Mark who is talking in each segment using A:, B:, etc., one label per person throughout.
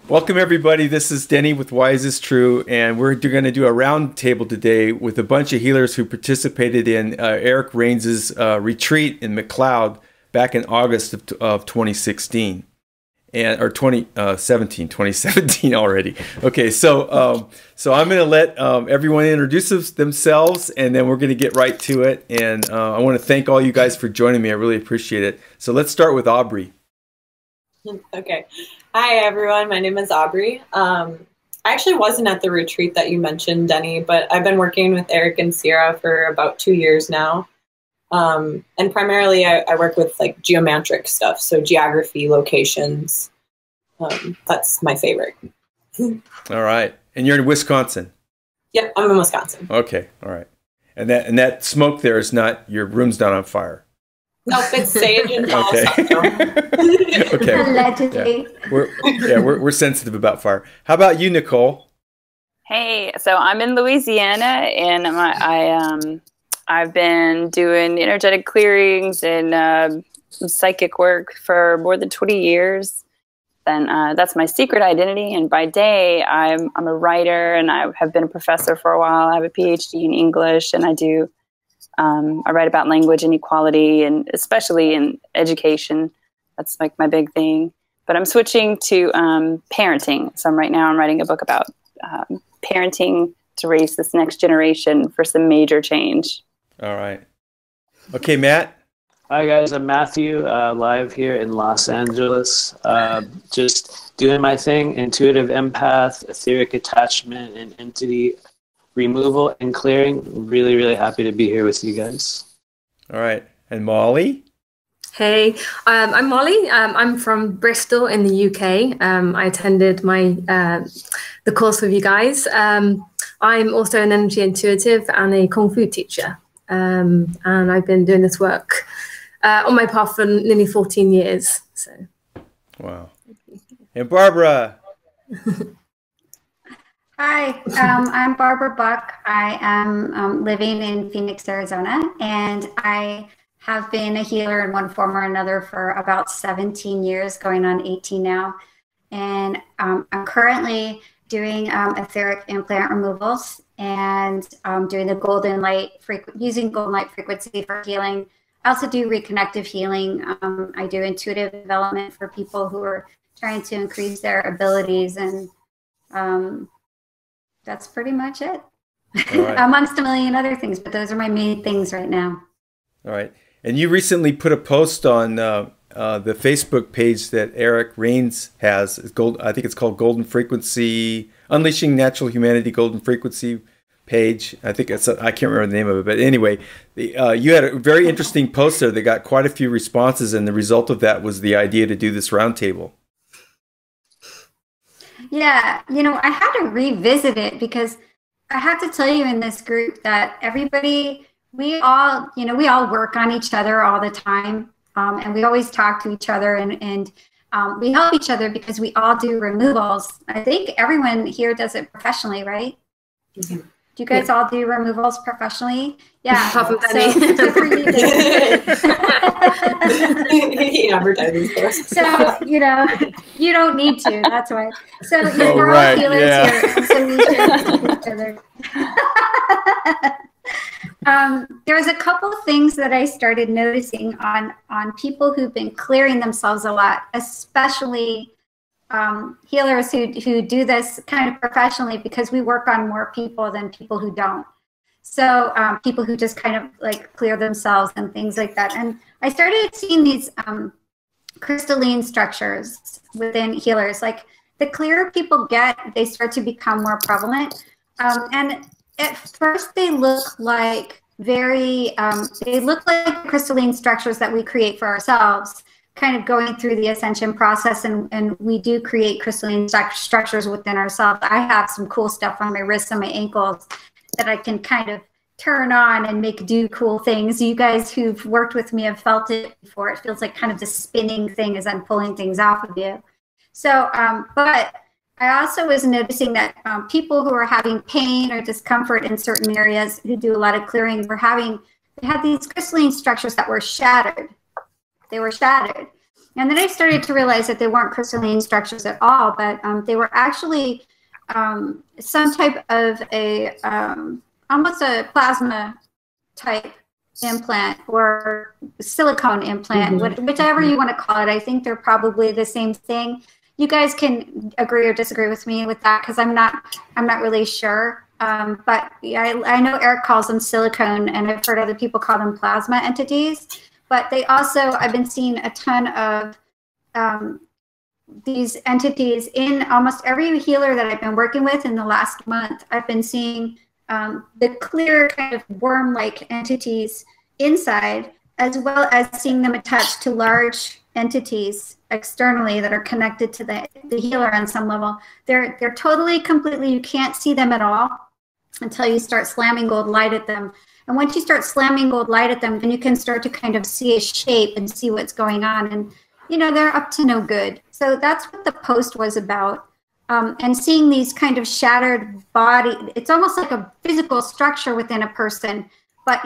A: Welcome, everybody. This is Denny with Why Is This True? And we're going to do a round table today with a bunch of healers who participated in Eric Raines's retreat in McLeod back in August of 2016. Or 2017 already. Okay, so I'm going to let everyone introduce themselves, and then we're going to get right to it. And I want to thank all you guys for joining me. I really appreciate it. So let's start with Aubrey.
B: Okay. Hi, everyone. My name is Aubrey. I actually wasn't at the retreat that you mentioned, Denny, but I've been working with Eric and Sierra for about 2 years now. And primarily I work with like geomantric stuff, so geography, locations. That's my favorite.
A: All right. And you're in Wisconsin?
B: Yep, I'm in Wisconsin.
A: Okay. All right. And that smoke there is not, your room's not on fire.
B: Nope, it's sage and Palo
A: Okay.
B: Santo.
A: Okay.
C: Allegedly.
A: Yeah. We're sensitive about fire. How about you, Nichole?
D: Hey, so I'm in Louisiana, and I've been doing energetic clearings and psychic work for more than 20 years. Then that's my secret identity. And by day, I'm a writer, and I have been a professor for a while. I have a PhD in English, and I write about language inequality, and especially in education. That's like my big thing. But I'm switching to parenting. So right now I'm writing a book about parenting to raise this next generation for some major change.
A: All right. Okay, Matt.
E: Hi guys, I'm Matthew, live here in Los Angeles. Just doing my thing, intuitive empath, etheric attachment, and entity removal and clearing. Really, really happy to be here with you guys.
A: All right. And Molly?
F: Hey, I'm Molly. I'm from Bristol in the UK. I attended the course with you guys. I'm also an energy intuitive and a Kung Fu teacher. And I've been doing this work on my path for nearly 14 years. So.
A: Wow. And Barbara?
C: Hi, I'm Barbara Buck. I am living in Phoenix, Arizona, and I have been a healer in one form or another for about 17 years, going on 18 now. And I'm currently doing etheric implant removals and doing the golden light, using golden light frequency for healing. I also do reconnective healing. I do intuitive development for people who are trying to increase their abilities, and that's pretty much it. Right. Amongst a million other things, but those are my main things right now.
A: All right. And you recently put a post on the Facebook page that Eric Raines has. I think it's called Golden Frequency, Unleashing Natural Humanity Golden Frequency page. I think I can't remember the name of it, but anyway, you had a very interesting post there that got quite a few responses, and the result of that was the idea to do this roundtable.
C: Yeah, I had to revisit it because I have to tell you in this group that everybody, we all work on each other all the time, and we always talk to each other, and we help each other because we all do removals. I think everyone here does it professionally, right? Mm-hmm. Do you guys all do removals professionally? Yeah.
F: Apart from Denny.
B: He advertises for us.
C: So, you don't need to. That's why. So, we're all healers here. And so we share each other. There's a couple of things that I started noticing on people who've been clearing themselves a lot, especially healers who do this kind of professionally, because we work on more people than people who don't. So people who just kind of like clear themselves and things like that. And I started seeing these crystalline structures within healers. Like the clearer people get, they start to become more prevalent. And at first they look like they look like crystalline structures that we create for ourselves, kind of going through the ascension process, and we do create crystalline structures within ourselves. I have some cool stuff on my wrists and my ankles that I can kind of turn on and make do cool things. You guys who've worked with me have felt it before. It feels like kind of the spinning thing as I'm pulling things off of you. So, but I also was noticing that people who are having pain or discomfort in certain areas who do a lot of clearing they had these crystalline structures that were shattered. They were shattered. And then I started to realize that they weren't crystalline structures at all, but they were actually some type of a almost a plasma type implant or silicone implant, whichever you want to call it. I think they're probably the same thing. You guys can agree or disagree with me with that, because I'm not really sure. But yeah, I know Eric calls them silicone, and I've heard other people call them plasma entities. But they also, I've been seeing a ton of these entities in almost every healer that I've been working with in the last month. I've been seeing the clear kind of worm-like entities inside, as well as seeing them attached to large entities externally that are connected to the healer on some level. They're totally, completely, you can't see them at all until you start slamming gold light at them. And once you start slamming gold light at them, then you can start to kind of see a shape and see what's going on. And, you know, they're up to no good. So that's what the post was about. And seeing these kind of shattered body, it's almost like a physical structure within a person, but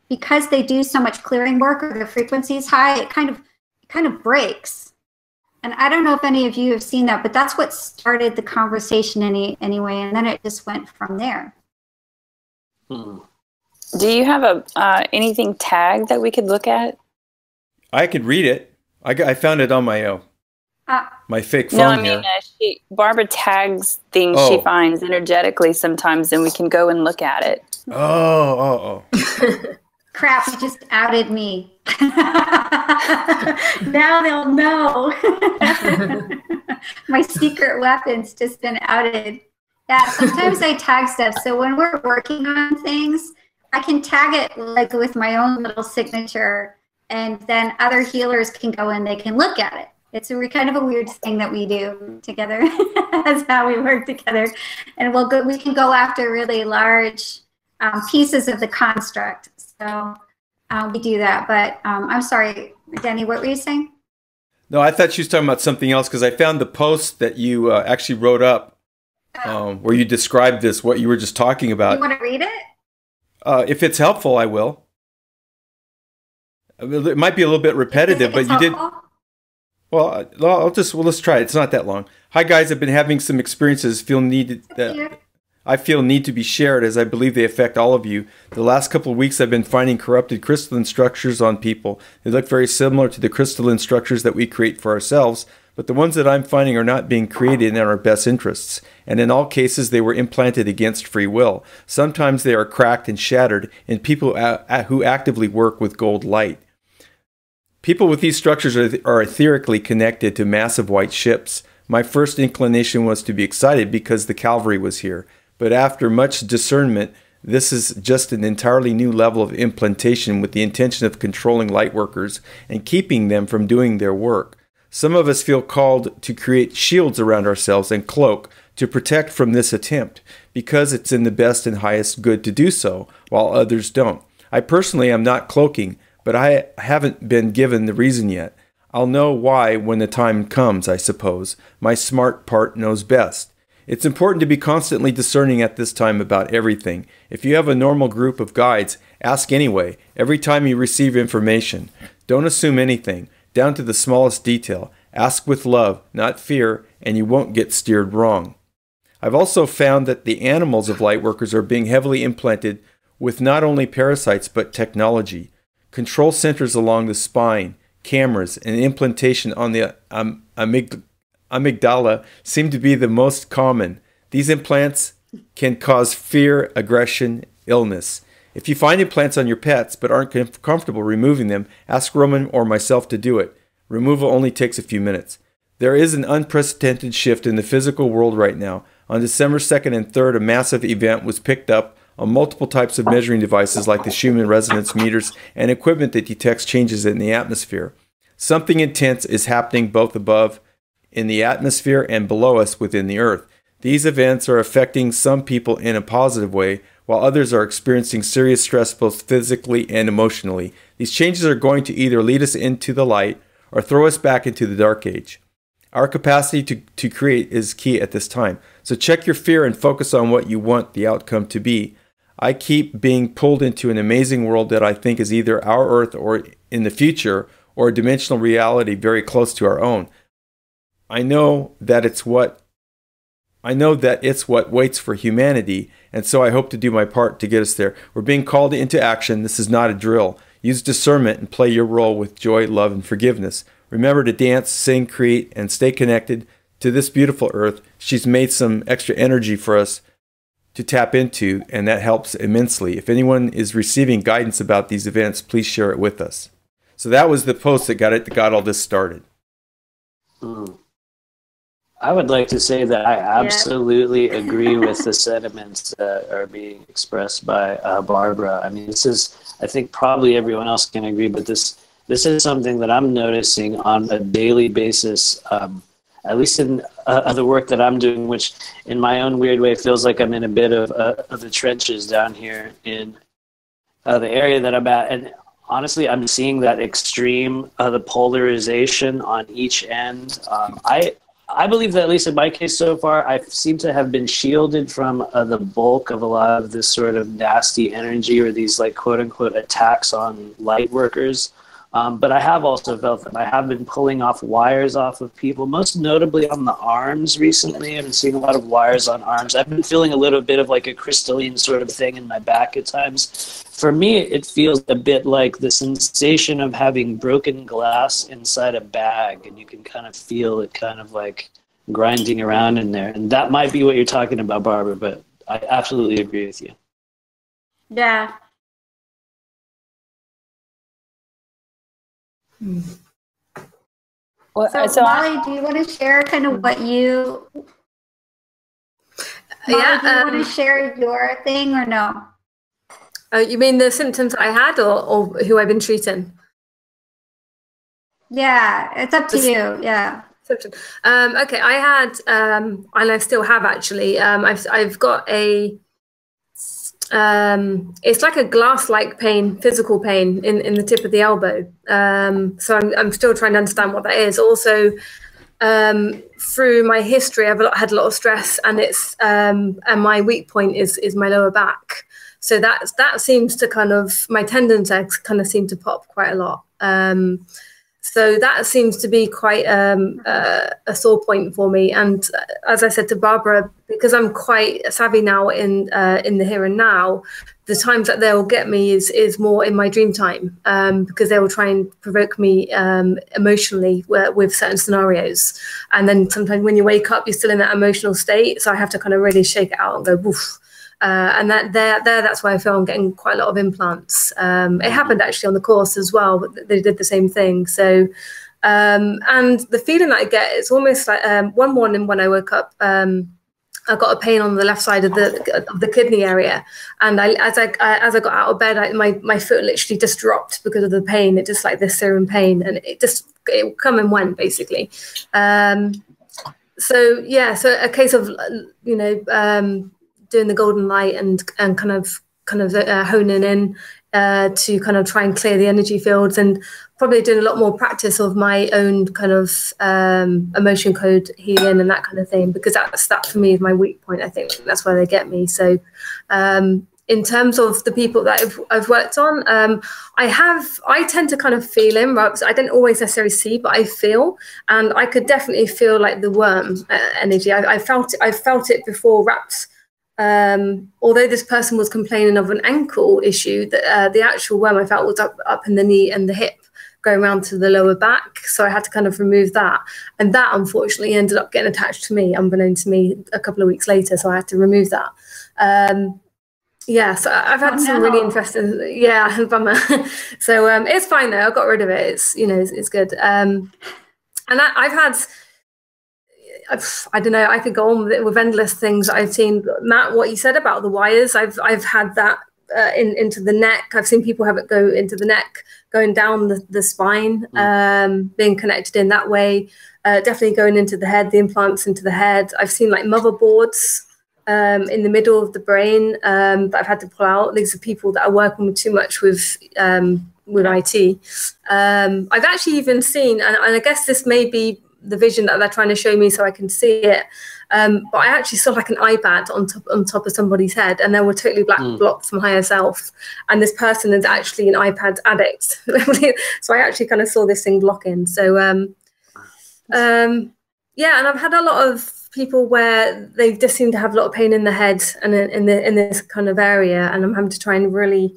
C: because they do so much clearing work or the frequency is high, it kind of breaks. And I don't know if any of you have seen that, but that's what started the conversation anyway, and then it just went from there.
D: Do you have anything tagged that we could look at?
A: I could read it. I found it on my fake phone here.
D: Barbara tags things she finds energetically sometimes, and we can go and look at it.
A: Oh.
C: Crap, you just outed me. Now they'll know. My secret weapon's just been outed. Yeah, sometimes I tag stuff. So when we're working on things, I can tag it like with my own little signature, and then other healers can go in, they can look at it. It's kind of a weird thing that we do together. That's how we work together. And we can go after really large pieces of the construct. So we do that. But I'm sorry, Denny, what were you saying?
A: No, I thought she was talking about something else, because I found the post that you actually wrote up where you described what you were just talking about.
C: You want to read it?
A: If it's helpful, I will. It might be a little bit repetitive, but you did. Well, let's try it. It's not that long. Hi, guys. I've been having some experiences I feel need to be shared, as I believe they affect all of you. The last couple of weeks, I've been finding corrupted crystalline structures on people. They look very similar to the crystalline structures that we create for ourselves, but the ones that I'm finding are not being created in our best interests. And in all cases, they were implanted against free will. Sometimes they are cracked and shattered in people who actively work with gold light. People with these structures are etherically connected to massive white ships. My first inclination was to be excited because the cavalry was here. But after much discernment, this is just an entirely new level of implantation with the intention of controlling light workers and keeping them from doing their work. Some of us feel called to create shields around ourselves and cloak to protect from this attempt, because it's in the best and highest good to do so, while others don't. I personally am not cloaking, but I haven't been given the reason yet. I'll know why when the time comes, I suppose. My smart part knows best. It's important to be constantly discerning at this time about everything. If you have a normal group of guides, ask anyway, every time you receive information. Don't assume anything, down to the smallest detail. Ask with love, not fear, and you won't get steered wrong. I've also found that the animals of lightworkers are being heavily implanted with not only parasites but technology. Control centers along the spine, cameras, and implantation on the amygdala seem to be the most common. These implants can cause fear, aggression, illness. If you find implants on your pets but aren't comfortable removing them, ask Roman or myself to do it. Removal only takes a few minutes. There is an unprecedented shift in the physical world right now. On December 2nd and 3rd, a massive event was picked up on multiple types of measuring devices like the Schumann resonance meters and equipment that detects changes in the atmosphere. Something intense is happening both above in the atmosphere and below us within the earth. These events are affecting some people in a positive way, while others are experiencing serious stress both physically and emotionally. These changes are going to either lead us into the light or throw us back into the dark age. Our capacity to create is key at this time. So check your fear and focus on what you want the outcome to be. I keep being pulled into an amazing world that I think is either our Earth or in the future, or a dimensional reality very close to our own. I know that it's what waits for humanity, and so I hope to do my part to get us there. We're being called into action. This is not a drill. Use discernment and play your role with joy, love, and forgiveness. Remember to dance, sing, create, and stay connected to this beautiful earth. She's made some extra energy for us to tap into, and that helps immensely. If anyone is receiving guidance about these events, please share it with us. So that was the post that got all this started.
E: I would like to say that I absolutely agree with the sentiments that are being expressed by Barbara. I mean, this is, I think probably everyone else can agree, but this is something that I'm noticing on a daily basis, at least in the work that I'm doing, which in my own weird way feels like I'm in a bit of the trenches down here in the area that I'm at. And honestly, I'm seeing that extreme, the polarization on each end. I believe that, at least in my case so far, I seem to have been shielded from the bulk of a lot of this sort of nasty energy or these, like, quote-unquote attacks on light workers. But I have also felt that I have been pulling off wires off of people, most notably on the arms recently. I've been seeing a lot of wires on arms. I've been feeling a little bit of like a crystalline sort of thing in my back at times. For me, it feels a bit like the sensation of having broken glass inside a bag, and you can kind of feel it kind of like grinding around in there. And that might be what you're talking about, Barbara, but I absolutely agree with you.
C: Yeah.
D: Well,
C: so Molly, do you want to share kind of what you? Molly, do you want to share your thing or no?
F: You mean the symptoms I had, or who I've been treating?
C: Yeah, it's up to you. Yeah.
F: Okay, I had, and I still have actually. I've got a. It's like a glass-like pain, physical pain in the tip of the elbow. So I'm still trying to understand what that is. Also, through my history, I've had a lot of stress, and it's and my weak point is my lower back. So that seems to kind of, my tendons kind of seem to pop quite a lot. So that seems to be quite a sore point for me. And as I said to Barbara, because I'm quite savvy now in the here and now, the times that they'll get me is more in my dream time, because they will try and provoke me emotionally with certain scenarios. And then sometimes when you wake up, you're still in that emotional state. So I have to kind of really shake it out and go, woof. And that's why I feel I'm getting quite a lot of implants. It happened actually on the course as well, but they did the same thing. So, and the feeling that I get, it's almost like one morning when I woke up, I got a pain on the left side of the kidney area, and as I got out of bed, my foot literally just dropped because of the pain. It just like this searing pain, and it come and went basically. So yeah, so a case of doing the golden light and kind of honing in to kind of try and clear the energy fields, and probably doing a lot more practice of my own kind of emotion code healing and that kind of thing, because that for me is my weak point. I think that's where they get me. So in terms of the people that I've worked on, I tend to kind of feel in rubs. I don't always necessarily see, but I feel, and I could definitely feel like the worm energy. I felt it before wraps. Although this person was complaining of an ankle issue, that the actual worm I felt was up in the knee and the hip, going around to the lower back. So I had to kind of remove that, and that unfortunately ended up getting attached to me, unbeknown to me, a couple of weeks later. So I had to remove that. Yeah, so I've had some really interesting, bummer. So it's fine though. I got rid of it. It's good. And I've had. I don't know. I could go on with endless things I've seen. Matt, what you said about the wires, I've had that into the neck. I've seen people have it go into the neck, going down the spine, being connected in that way. Definitely going into the head, the implants into the head. I've seen like motherboards in the middle of the brain that I've had to pull out. These are people that are working too much with IT. I've actually even seen, and I guess this may be the vision that they're trying to show me so I can see it. But I actually saw like an iPad on top of somebody's head, and they were totally blocked from higher self. And this person is actually an iPad addict. So I actually kind of saw this thing blocking. So yeah, and I've had a lot of people where they just seem to have a lot of pain in the head and in this kind of area, and I'm having to try and really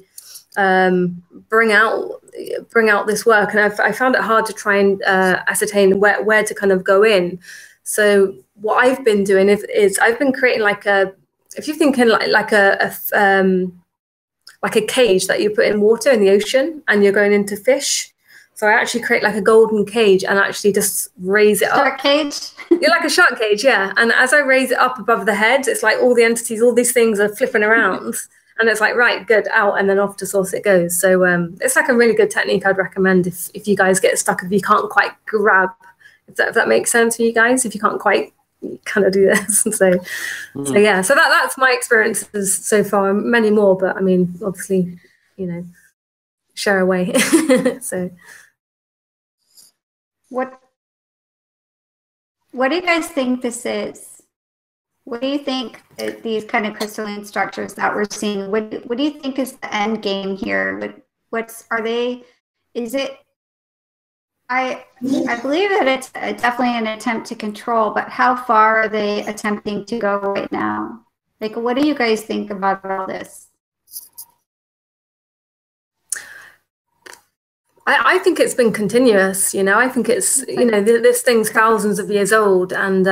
F: bring out this work. And I found it hard to try and ascertain where to kind of go in. So what I've been doing is I've been creating like if you're thinking like a cage that you put in water in the ocean and you're going into fish. So I actually create like a golden cage and actually just raise it up.
C: Shark cage?
F: Yeah, like a shark cage, yeah. And as I raise it up above the head, it's like all the entities, all these things are flipping around. And it's like, right, good, out, and then off to source it goes. So it's like a really good technique I'd recommend if you guys get stuck, if you can't quite grab, if that makes sense for you guys, if you can't quite kind of do this. So yeah, so that's my experiences so far. Many more, but I mean, obviously, you know, share away. So
C: what do you guys think this is? What do you think these kind of crystalline structures that we're seeing? What do you think is the end game here? Is it? I believe that it's definitely an attempt to control, but how far are they attempting to go right now? Like, what do you guys think about all this?
F: I think it's been continuous, you know. I think it's, you know, this thing's thousands of years old, and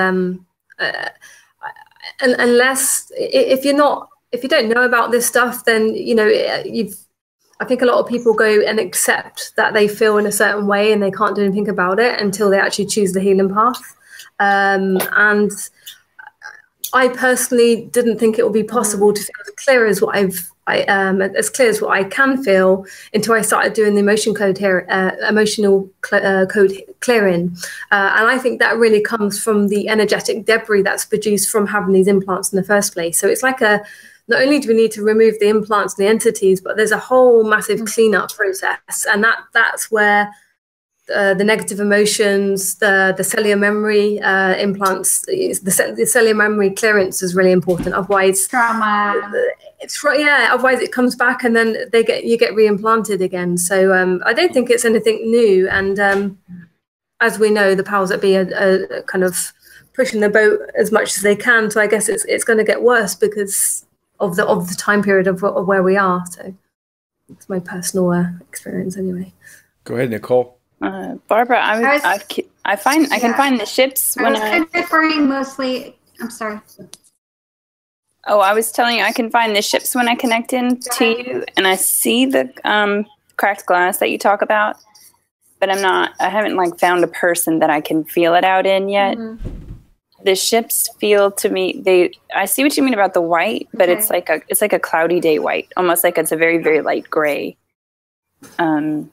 F: unless if you don't know about this stuff, then you know I think a lot of people go and accept that they feel in a certain way and they can't do anything about it until they actually choose the healing path. And I personally didn't think it would be possible to feel as clear as what as clear as what I can feel until I started doing the emotional code clearing. And I think that really comes from the energetic debris that's produced from having these implants in the first place. So it's like not only do we need to remove the implants and the entities, but there's a whole massive cleanup process. And that's where the negative emotions, the cellular memory implants, the cellular memory clearance is really important. Otherwise,
C: trauma.
F: Otherwise it comes back and then you get reimplanted again. So I don't think it's anything new. And as we know, the powers that be are kind of pushing the boat as much as they can. So I guess it's going to get worse because of the time period of where we are. So it's my personal experience anyway.
A: Go ahead, Nichole.
D: Barbara, I can find the ships when
C: I was referring mostly. I'm sorry.
D: Oh, I was telling you I can find the ships when I connect in to you, and I see the cracked glass that you talk about, but I haven't like found a person that I can feel it out in yet. Mm-hmm. The ships feel to me, I see what you mean about the white, but it's like a cloudy day white, almost like it's a very, very light gray. And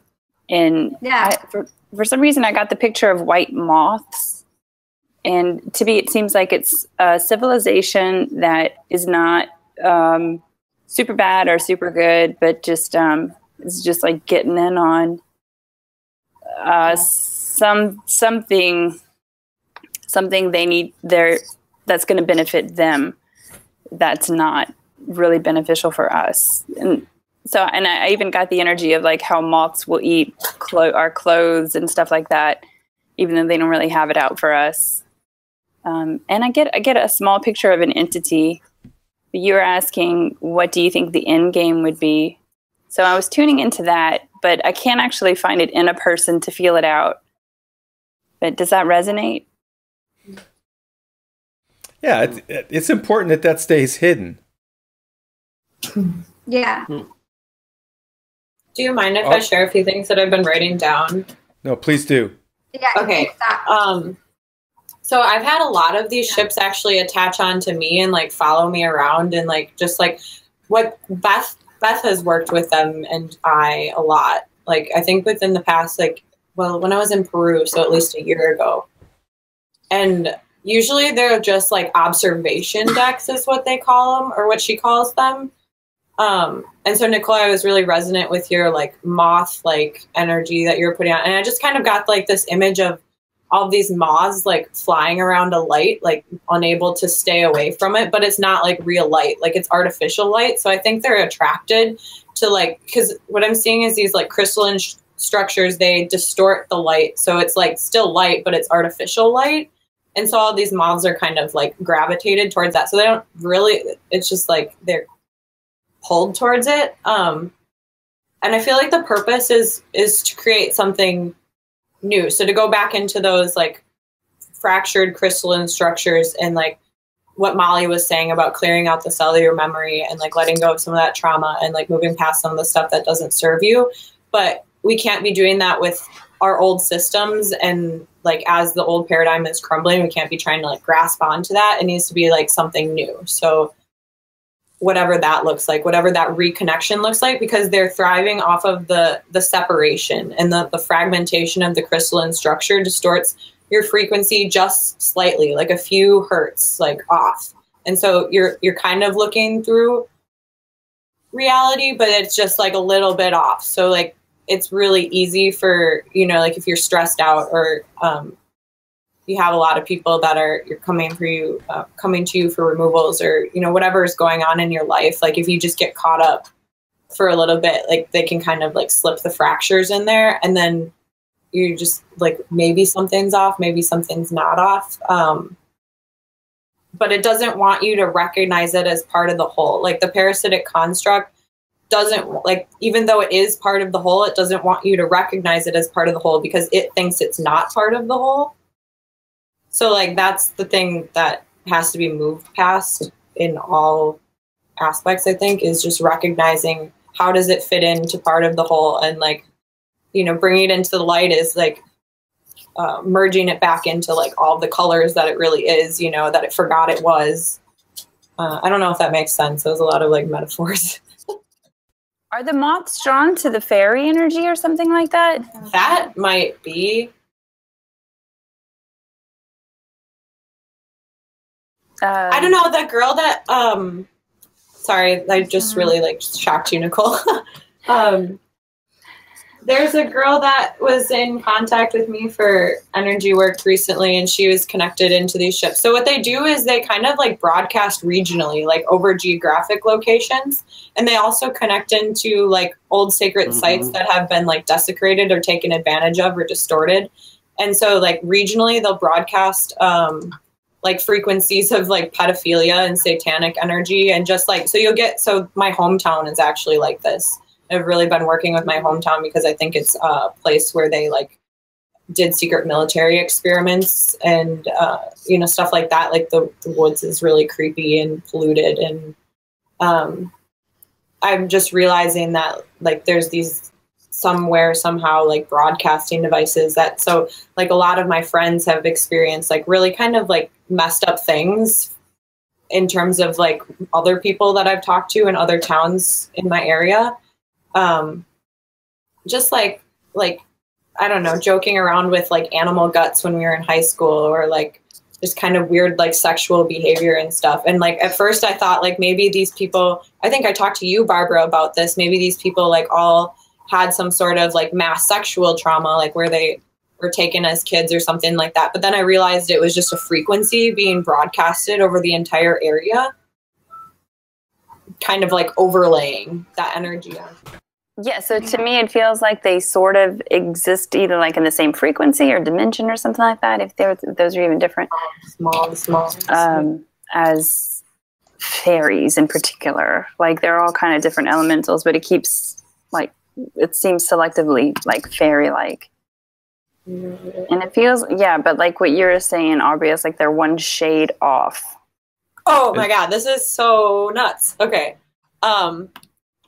D: for some reason I got the picture of white moths, and to me it seems like it's a civilization that is not super bad or super good, but just it's just like getting in on something they need there that's going to benefit them, that's not really beneficial for us. And so, and I even got the energy of like how moths will eat our clothes and stuff like that, even though they don't really have it out for us. And I get a small picture of an entity. But you were asking, what do you think the end game would be? So I was tuning into that, but I can't actually find it in a person to feel it out. But does that resonate?
A: Yeah, it's important that stays hidden.
C: Yeah.
B: Do you mind if I share a few things that I've been writing down?
A: No, please do.
C: Yeah.
B: Okay. So I've had a lot of these ships actually attach onto me and like follow me around, and like just like what Beth has worked with them and I a lot. Like I think within the past, when I was in Peru, so at least a year ago. And usually they're just like observation decks is what they call them, or what she calls them. And so Nichole, I was really resonant with your like moth like energy that you're putting out. And I just kind of got like this image of all these moths like flying around a light, like unable to stay away from it, but it's not like real light, like it's artificial light. So I think they're attracted to like, because what I'm seeing is these like crystalline structures, they distort the light. So it's like still light, but it's artificial light. And so all these moths are kind of like gravitated towards that. So they don't really, it's just like they're pulled towards it. And I feel like the purpose is to create something new. So to go back into those like fractured crystalline structures and like what Molly was saying about clearing out the cellular memory and like letting go of some of that trauma and like moving past some of the stuff that doesn't serve you. But we can't be doing that with our old systems. And like, as the old paradigm is crumbling, we can't be trying to like grasp onto that. It needs to be like something new. So whatever that looks like, whatever that reconnection looks like, because they're thriving off of the separation, and the fragmentation of the crystalline structure distorts your frequency just slightly, like a few hertz, like off. And so you're kind of looking through reality, but it's just like a little bit off. So like, it's really easy for, you know, like if you're stressed out or you have a lot of people that you're coming to you for removals, or, you know, whatever is going on in your life. Like if you just get caught up for a little bit, like they can kind of like slip the fractures in there, and then you're just like, maybe something's off, maybe something's not off. But it doesn't want you to recognize it as part of the whole. Like the parasitic construct doesn't, like, even though it is part of the whole, it doesn't want you to recognize it as part of the whole because it thinks it's not part of the whole. So like, that's the thing that has to be moved past in all aspects, I think, is just recognizing how does it fit into part of the whole, and like, you know, bringing it into the light is like merging it back into like all the colors that it really is, you know, that it forgot it was. I don't know if that makes sense. There's a lot of like metaphors.
D: Are the moths drawn to the fairy energy or something like that?
B: That might be. I don't know, that girl that sorry, I just really like shocked you, Nichole. There's a girl that was in contact with me for energy work recently, and she was connected into these ships. So what they do is they kind of like broadcast regionally, like over geographic locations. And they also connect into like old sacred sites that have been like desecrated or taken advantage of or distorted. And so like regionally they'll broadcast like frequencies of like pedophilia and satanic energy. And just like, so my hometown is actually like this. I've really been working with my hometown because I think it's a place where they like did secret military experiments and, you know, stuff like that. Like the woods is really creepy and polluted. And I'm just realizing that like there's these somehow like broadcasting devices that, so like a lot of my friends have experienced like really kind of like messed up things in terms of like other people that I've talked to in other towns in my area. Just like, I don't know, joking around with like animal guts when we were in high school, or like just kind of weird, like sexual behavior and stuff. And like, at first I thought like maybe these people, I think I talked to you, Barbara, about this. Maybe these people like all had some sort of like mass sexual trauma, like where they were taken as kids or something like that. But then I realized it was just a frequency being broadcasted over the entire area, kind of like overlaying that energy on.
D: Yeah, so to me it feels like they sort of exist either like in the same frequency or dimension or something like that, if those are even different.
B: Small.
D: As fairies in particular. Like they're all kind of different elementals, but it keeps like, it seems selectively like fairy-like. And it feels, yeah, but like what you're saying, Aubrey, is like they're one shade off.
B: Oh my God, this is so nuts. Okay.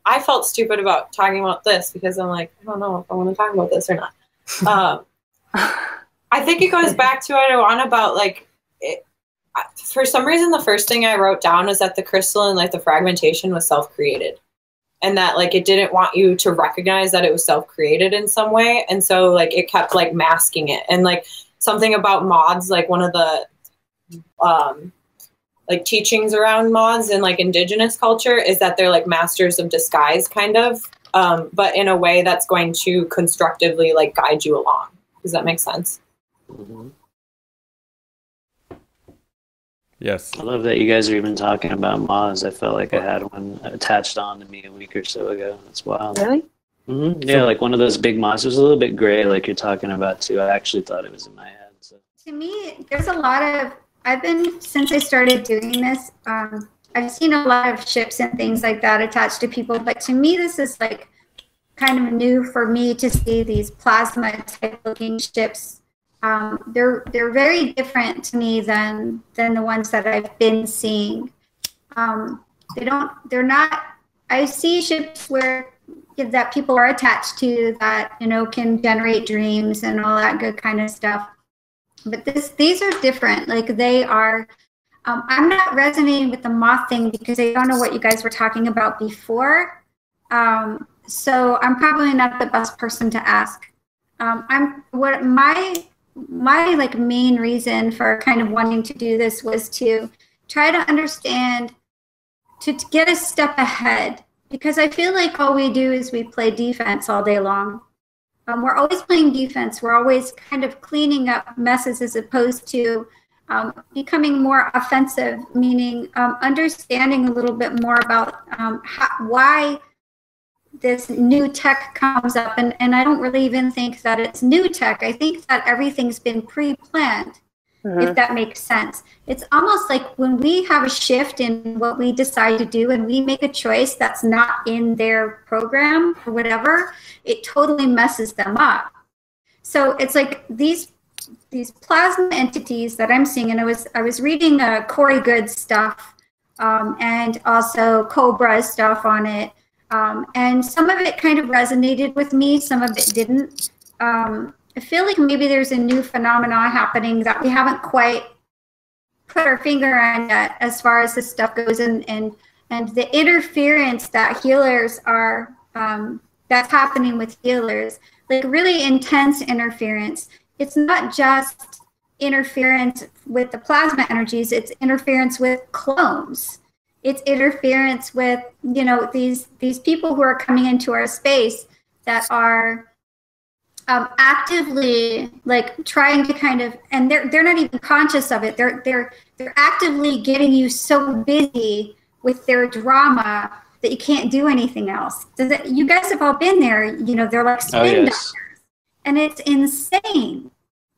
B: I felt stupid about talking about this because I'm like, I don't know if I want to talk about this or not. I think it goes back to what I want about like, for some reason, the first thing I wrote down was that the crystalline, like the fragmentation was self-created, and that like, it didn't want you to recognize that it was self-created in some way. And so like, it kept like masking it. And like something about moths, like one of the, like teachings around moths and like indigenous culture is that they're like masters of disguise kind of, but in a way that's going to constructively like guide you along. Does that make sense?
E: Mm-hmm.
A: Yes.
E: I love that you guys are even talking about moths. I felt like I had one attached on to me a week or so ago. That's wild.
D: Really?
E: Mm-hmm. Yeah, like one of those big moths. It was a little bit gray, like you're talking about too. I actually thought it was in my head. So.
C: To me, there's a lot of, since I started doing this, I've seen a lot of ships and things like that attached to people, but to me, this is like kind of new for me to see these plasma type looking ships. They're very different to me than the ones that I've been seeing. They're not, I see ships where that people are attached to that, you know, can generate dreams and all that good kind of stuff. But these are different. Like they are, I'm not resonating with the moth thing because I don't know what you guys were talking about before. So I'm probably not the best person to ask. My like main reason for kind of wanting to do this was to try to understand, to get a step ahead, because I feel like all we do is we play defense all day long. We're always playing defense. We're always kind of cleaning up messes as opposed to becoming more offensive, meaning understanding a little bit more about why this new tech comes up. And I don't really even think that it's new tech. I think that everything's been pre-planned, if that makes sense. It's almost like when we have a shift in what we decide to do and we make a choice that's not in their program or whatever, it totally messes them up. So it's like these plasma entities that I'm seeing, and I was reading Corey Good's stuff and also Cobra stuff on it. And some of it kind of resonated with me, some of it didn't. I feel like maybe there's a new phenomenon happening that we haven't quite put our finger on yet as far as this stuff goes, and the interference that healers are, that's happening with healers, like really intense interference. It's not just interference with the plasma energies, it's interference with clones. It's interference with, you know, these people who are coming into our space that are actively like trying to kind of, and they're not even conscious of it. They're actively getting you so busy with their drama that you can't do anything else. You guys have all been there, you know, they're like spin doctors, and it's insane.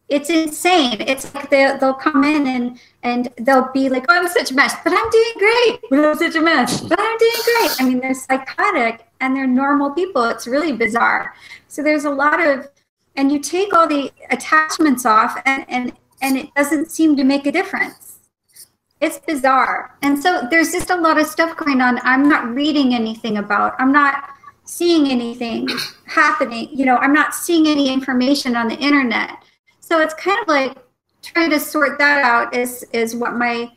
C: It's insane. It's like they'll come in and they'll be like, oh, I'm such a mess, but I'm doing great. I'm such a mess, but I'm doing great. I mean, they're psychotic and they're normal people. It's really bizarre. So there's a lot of, and you take all the attachments off and it doesn't seem to make a difference. It's bizarre. And so there's just a lot of stuff going on. I'm not reading anything about, I'm not seeing anything happening. You know, I'm not seeing any information on the internet. So it's kind of like trying to sort that out is what my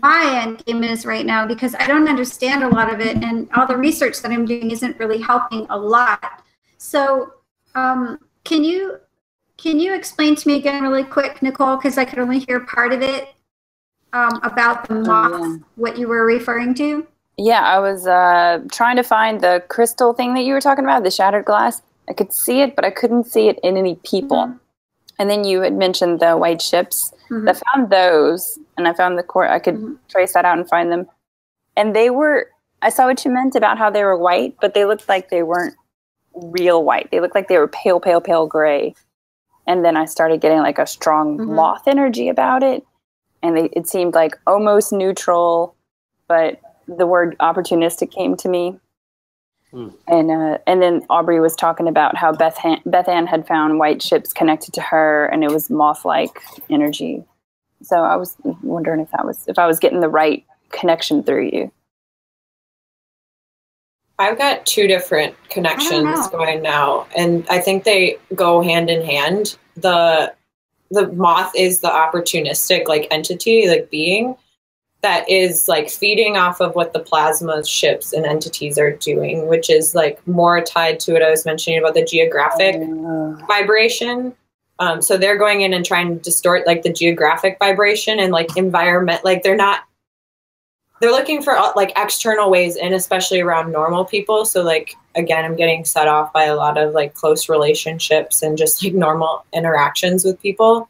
C: end game is right now, because I don't understand a lot of it, and all the research that I'm doing isn't really helping a lot. So can you explain to me again really quick, Nichole, because I could only hear part of it, about the moths, what you were referring to?
D: Yeah, I was trying to find the crystal thing that you were talking about, the shattered glass. I could see it, but I couldn't see it in any people. Mm-hmm. And then you had mentioned the white ships. Mm-hmm. I found those, and I found the core. I could trace that out and find them. And they were, I saw what you meant about how they were white, but they looked like they weren't real white. They looked like they were pale, pale, pale gray. And then I started getting like a strong moth energy about it. And it seemed like almost neutral, but the word opportunistic came to me. And then Aubrey was talking about how Beth Ann had found white ships connected to her, and it was moth-like energy. So I was wondering if I was getting the right connection through you.
B: I've got two different connections going now, and I think they go hand in hand. The moth is the opportunistic like entity, like being, that is like feeding off of what the plasma ships and entities are doing, which is like more tied to what I was mentioning about the geographic vibration. So they're going in and trying to distort like the geographic vibration and like environment. Like they're looking for like external ways in, especially around normal people. So like, again, I'm getting set off by a lot of like close relationships and just like normal interactions with people.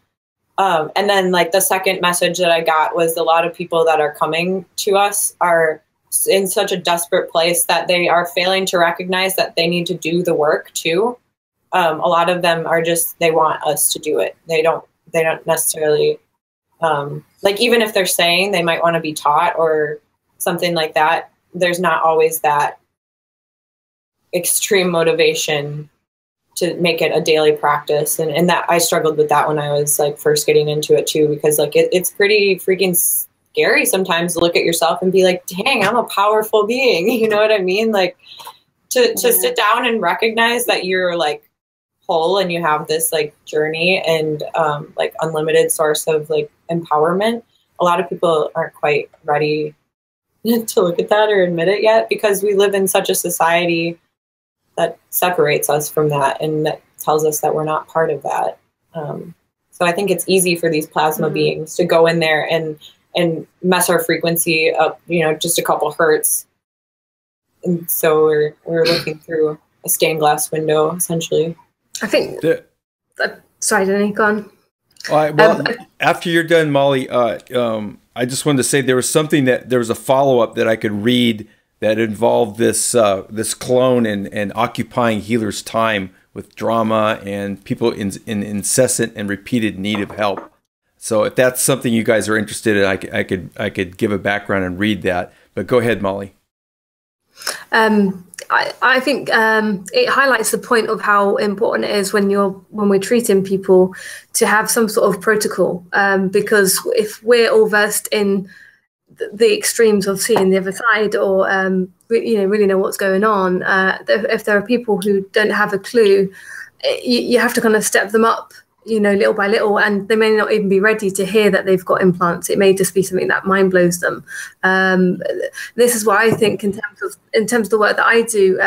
B: And then like the second message that I got was a lot of people that are coming to us are in such a desperate place that they are failing to recognize that they need to do the work too. A lot of them are just, they want us to do it. They don't necessarily, like even if they're saying they might want to be taught or something like that, there's not always that extreme motivation to make it a daily practice. And that I struggled with that when I was like first getting into it too, because like it's pretty freaking scary sometimes to look at yourself and be like, dang, I'm a powerful being. You know what I mean? Like to sit down and recognize that you're like whole and you have this like journey and like unlimited source of like empowerment. A lot of people aren't quite ready to look at that or admit it yet, because we live in such a society that separates us from that and that tells us that we're not part of that. So I think it's easy for these plasma beings to go in there and mess our frequency up, you know, just a couple hertz. And so we're looking through a stained glass window, essentially.
F: I think. Sorry, Denny, go on.
A: Well, after you're done, Molly, I just wanted to say there was a follow-up that I could read that involved this clone and occupying healers' time with drama and people in incessant and repeated need of help. So if that's something you guys are interested in, I could give a background and read that. But go ahead, Molly.
F: I think it highlights the point of how important it is when we're treating people to have some sort of protocol, because if we're all versed in the extremes of seeing the other side, or really know what's going on, if there are people who don't have a clue, you have to kind of step them up, little by little, and they may not even be ready to hear that they've got implants. It may just be something that mind blows them. This is why I think in terms of the work that I do,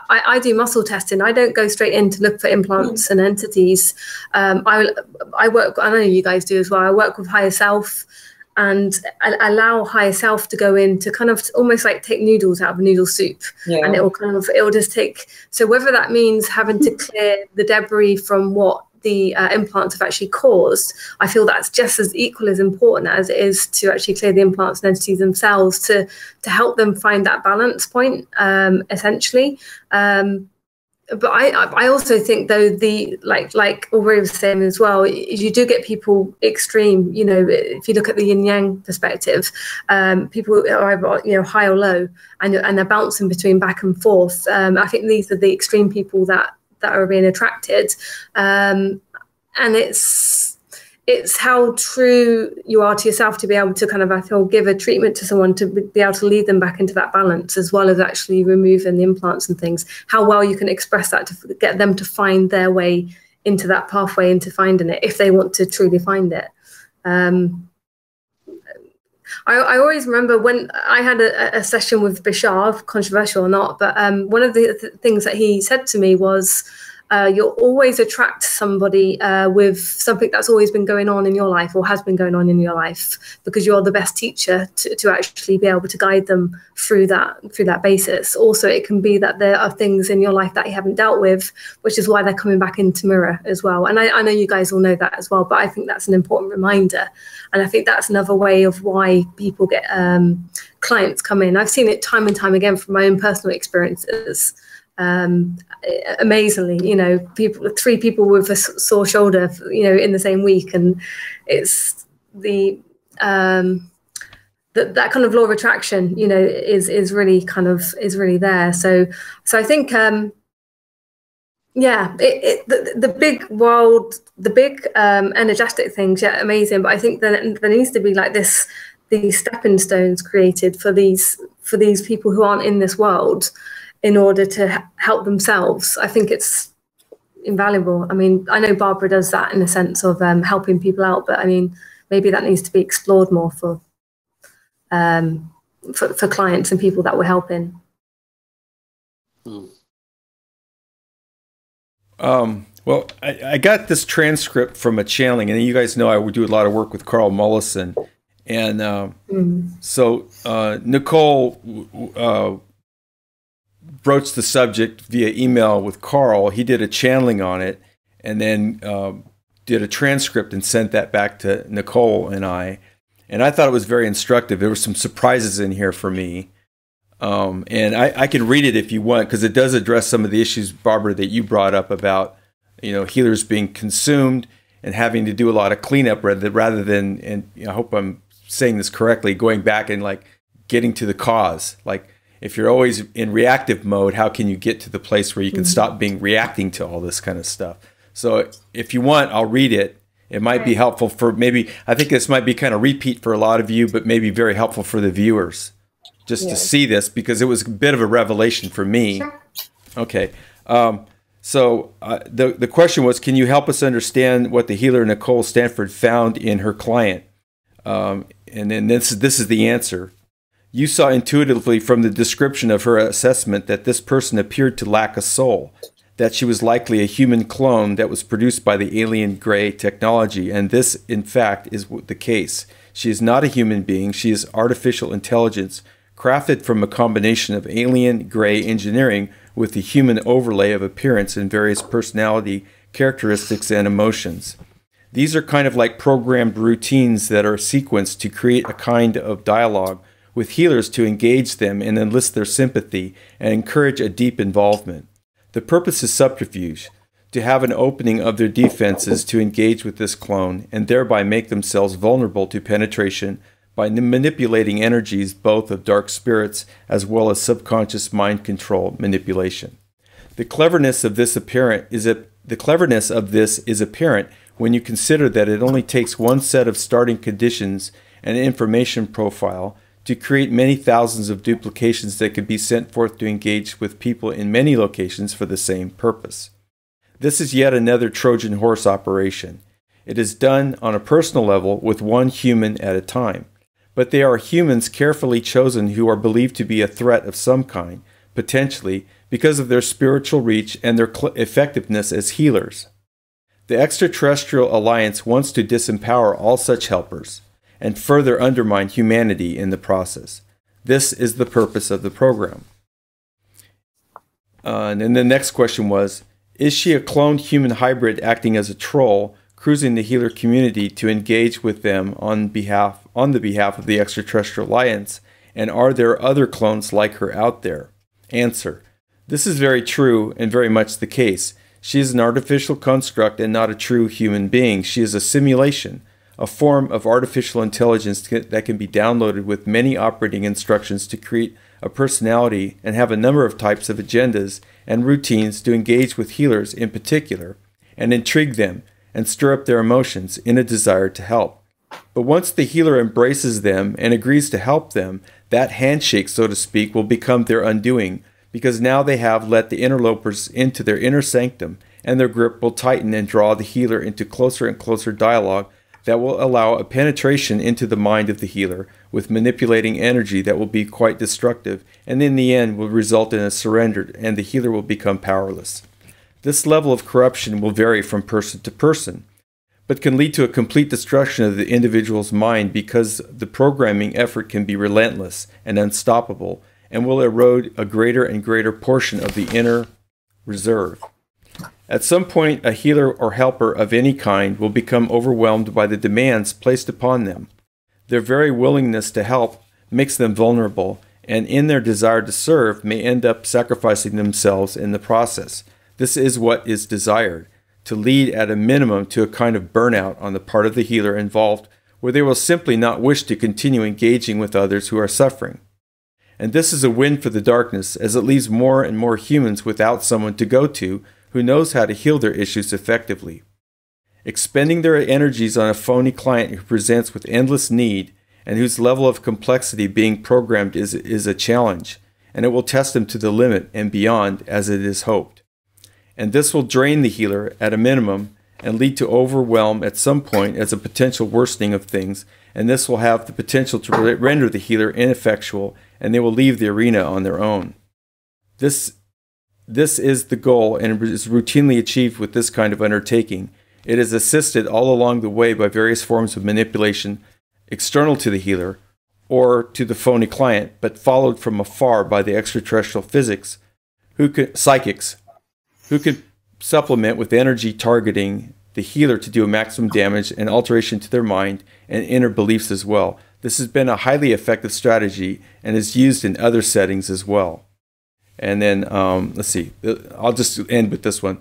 F: I do muscle testing. I don't go straight in to look for implants and entities. I work, I know you guys do as well, I work with higher self and allow higher self to go in to kind of almost like take noodles out of a noodle soup. Yeah. And it'll just take, so whether that means having to clear the debris from what the implants have actually caused, I feel that's just as equal as important as it is to actually clear the implants and entities themselves to help them find that balance point, essentially. But I also think, though, like Aubrey was saying as well, you do get people extreme. If you look at the yin yang perspective, people are either high or low, and they're bouncing between back and forth. I think these are the extreme people that are being attracted, and it's how true you are to yourself to be able to kind of, I feel, give a treatment to someone to be able to lead them back into that balance, as well as actually removing the implants and things. How well you can express that to get them to find their way into that pathway, into finding it, if they want to truly find it. I always remember when I had a session with Bishar, controversial or not, but one of the things that he said to me was, you'll always attract somebody with something that's always been going on in your life or has been going on in your life, because you're the best teacher to actually be able to guide them through that basis. Also, it can be that there are things in your life that you haven't dealt with, which is why they're coming back into mirror as well. And I know you guys all know that as well, but I think that's an important reminder. And I think that's another way of why people get clients come in. I've seen it time and time again from my own personal experiences. Amazingly, three people with a sore shoulder, in the same week, and it's that kind of law of attraction, is really there. So I think, the big world, the big energetic things, amazing. But I think that there needs to be like these stepping stones created for these people who aren't in this world, in order to help themselves. I think it's invaluable. I mean, I know Barbara does that in the sense of helping people out, but I mean, maybe that needs to be explored more for clients and people that we're helping.
A: Well, I got this transcript from a channeling, and you guys know I would do a lot of work with Carl Mollison, and so Nichole broached the subject via email with Carl. He did a channeling on it, and then did a transcript and sent that back to Nichole and I thought it was very instructive. There were some surprises in here for me. And I can read it if you want, because it does address some of the issues, Barbara, that you brought up about, healers being consumed and having to do a lot of cleanup rather than, and I hope I'm saying this correctly, going back and like getting to the cause. Like if you're always in reactive mode, how can you get to the place where you can stop reacting to all this kind of stuff? So if you want, I'll read it. It might be helpful for I think this might be kind of repeat for a lot of you, but maybe very helpful for the viewers just to see this, because it was a bit of a revelation for me. Sure. Okay. So the question was, can you help us understand what the healer Nichole Stanford found in her client? And then this is the answer. You saw intuitively from the description of her assessment that this person appeared to lack a soul, that she was likely a human clone that was produced by the alien gray technology, and this, in fact, is the case. She is not a human being. She is artificial intelligence, crafted from a combination of alien gray engineering with the human overlay of appearance and various personality characteristics and emotions. These are kind of like programmed routines that are sequenced to create a kind of dialogue with healers to engage them and enlist their sympathy and encourage a deep involvement. The purpose is subterfuge, to have an opening of their defenses to engage with this clone and thereby make themselves vulnerable to penetration by manipulating energies both of dark spirits as well as subconscious mind control manipulation. The cleverness of this is apparent when you consider that it only takes one set of starting conditions and information profile to create many thousands of duplications that could be sent forth to engage with people in many locations for the same purpose. This is yet another Trojan horse operation. It is done on a personal level with one human at a time. But they are humans carefully chosen who are believed to be a threat of some kind, potentially, because of their spiritual reach and their effectiveness as healers. The extraterrestrial alliance wants to disempower all such helpers and further undermine humanity in the process. This is the purpose of the program. And then the next question was, is she a cloned human hybrid acting as a troll, cruising the healer community to engage with them on the behalf of the extraterrestrial alliance, and are there other clones like her out there? Answer: this is very true and very much the case. She is an artificial construct and not a true human being. She is a simulation, a form of artificial intelligence that can be downloaded with many operating instructions to create a personality and have a number of types of agendas and routines to engage with healers in particular and intrigue them and stir up their emotions in a desire to help. But once the healer embraces them and agrees to help them, that handshake, so to speak, will become their undoing, because now they have let the interlopers into their inner sanctum, and their grip will tighten and draw the healer into closer and closer dialogue that will allow a penetration into the mind of the healer with manipulating energy that will be quite destructive, and in the end will result in a surrender, and the healer will become powerless. This level of corruption will vary from person to person, but can lead to a complete destruction of the individual's mind, because the programming effort can be relentless and unstoppable and will erode a greater and greater portion of the inner reserve. At some point, a healer or helper of any kind will become overwhelmed by the demands placed upon them. Their very willingness to help makes them vulnerable, and in their desire to serve may end up sacrificing themselves in the process. This is what is desired, to lead at a minimum to a kind of burnout on the part of the healer involved, where they will simply not wish to continue engaging with others who are suffering. And this is a win for the darkness, as it leaves more and more humans without someone to go to who knows how to heal their issues effectively. Expending their energies on a phony client who presents with endless need and whose level of complexity being programmed is a challenge, and it will test them to the limit and beyond as it is hoped. And this will drain the healer at a minimum and lead to overwhelm at some point as a potential worsening of things, and this will have the potential to render the healer ineffectual, and they will leave the arena on their own. This is the goal, and is routinely achieved with this kind of undertaking. It is assisted all along the way by various forms of manipulation external to the healer or to the phony client, but followed from afar by the extraterrestrial psychics, who can supplement with energy targeting the healer to do a maximum damage and alteration to their mind and inner beliefs as well. This has been a highly effective strategy and is used in other settings as well. And then, let's see, I'll just end with this one.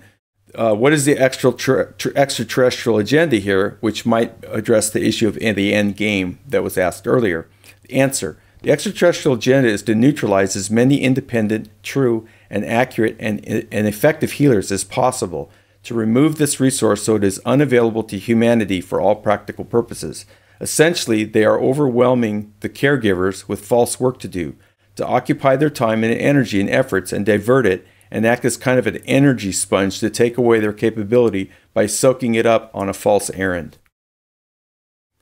A: What is the extraterrestrial agenda here, which might address the issue of the end game that was asked earlier? The answer: the extraterrestrial agenda is to neutralize as many independent, true, and accurate and effective healers as possible, to remove this resource so it is unavailable to humanity for all practical purposes. Essentially, they are overwhelming the caregivers with false work to do, to occupy their time and energy and efforts and divert it and act as kind of an energy sponge to take away their capability by soaking it up on a false errand.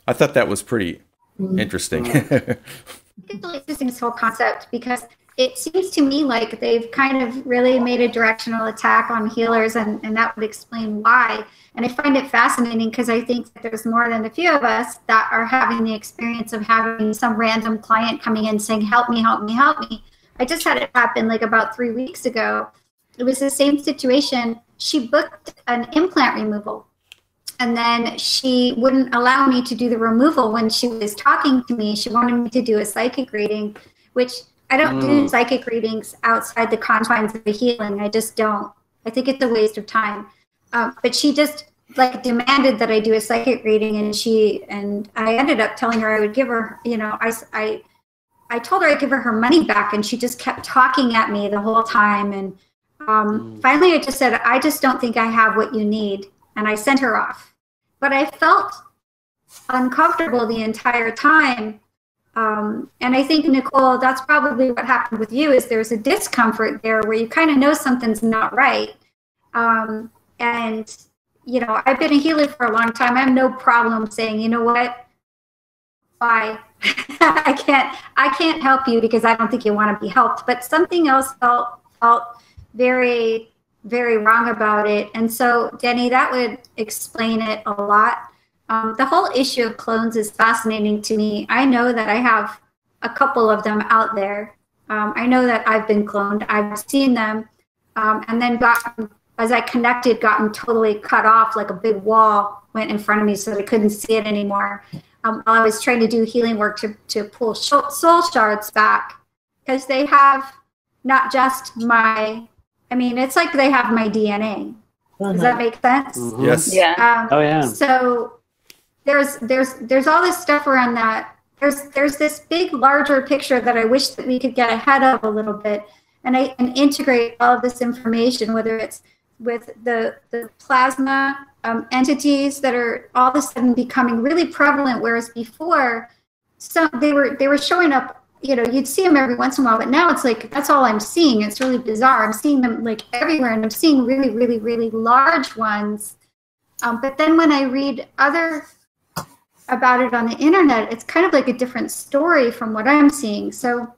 A: I thought that was pretty interesting.
C: I think it's really interesting, this whole concept, because it seems to me like they've kind of really made a directional attack on healers, and that would explain why. And I find it fascinating because I think that there's more than a few of us that are having the experience of having some random client coming in saying, help me, help me, help me. I just had it happen like about 3 weeks ago. It was the same situation. She booked an implant removal, and then she wouldn't allow me to do the removal when she was talking to me. She wanted me to do a psychic reading, which I don't do psychic readings outside the confines of the healing. I just don't. I think it's a waste of time. But she just like demanded that I do a psychic reading, and I ended up telling her I would give her, I told her I'd give her money back, and she just kept talking at me the whole time. And finally I just said, I just don't think I have what you need. And I sent her off. But I felt uncomfortable the entire time. And I think, Nichole, that's probably what happened with you, is there's a discomfort there where you kind of know something's not right. And, I've been a healer for a long time. I have no problem saying, you know what, bye. I can't help you because I don't think you want to be helped. But something else felt very, very wrong about it. And so, Denny, that would explain it a lot. The whole issue of clones is fascinating to me. I know that I have a couple of them out there. I know that I've been cloned. I've seen them, and then as I connected, gotten totally cut off, like a big wall went in front of me so that I couldn't see it anymore. While I was trying to do healing work to pull soul shards back, because they have not just it's like they have my DNA. Does that make sense?
E: Mm-hmm.
A: Yes.
D: Yeah.
E: Oh yeah.
C: So there's all this stuff around that. There's this big, larger picture that I wish that we could get ahead of a little bit, and integrate all of this information, whether it's with the plasma entities that are all of a sudden becoming really prevalent, whereas before, they were showing up. You'd see them every once in a while, but now it's like that's all I'm seeing. It's really bizarre. I'm seeing them like everywhere, and I'm seeing really, really, really large ones. But then when I read about it on the internet, it's kind of like a different story from what I'm seeing. So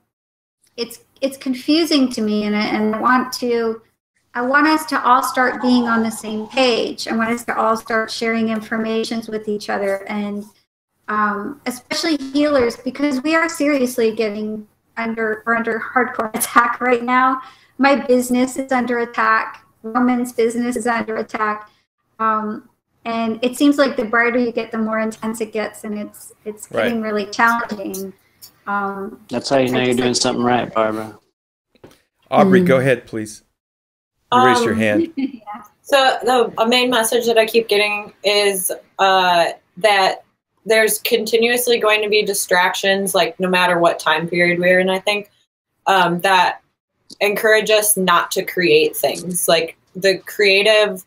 C: it's confusing to me, and I want us to all start being on the same page. I want us to all start sharing information with each other, and especially healers, because we are seriously getting under hardcore attack right now. My business is under attack. Roman's business is under attack. And it seems like the brighter you get, the more intense it gets, and it's getting really challenging.
E: That's how you know you're doing something right, Barbara.
A: Aubrey, go ahead, please. You raised your hand.
C: Yeah.
B: So the main message that I keep getting is that there's continuously going to be distractions, like no matter what time period we're in, I think, that encourage us not to create things. Like the creative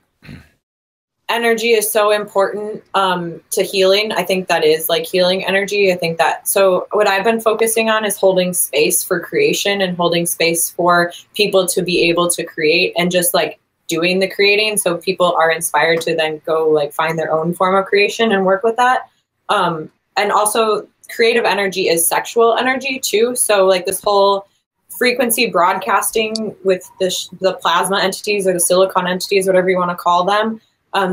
B: energy is so important to healing. I think that is like healing energy. I think that, so what I've been focusing on is holding space for creation and holding space for people to be able to create, and just like doing the creating, so people are inspired to then go like find their own form of creation and work with that. And also creative energy is sexual energy too. So like this whole frequency broadcasting with the plasma entities or the silicon entities, whatever you want to call them,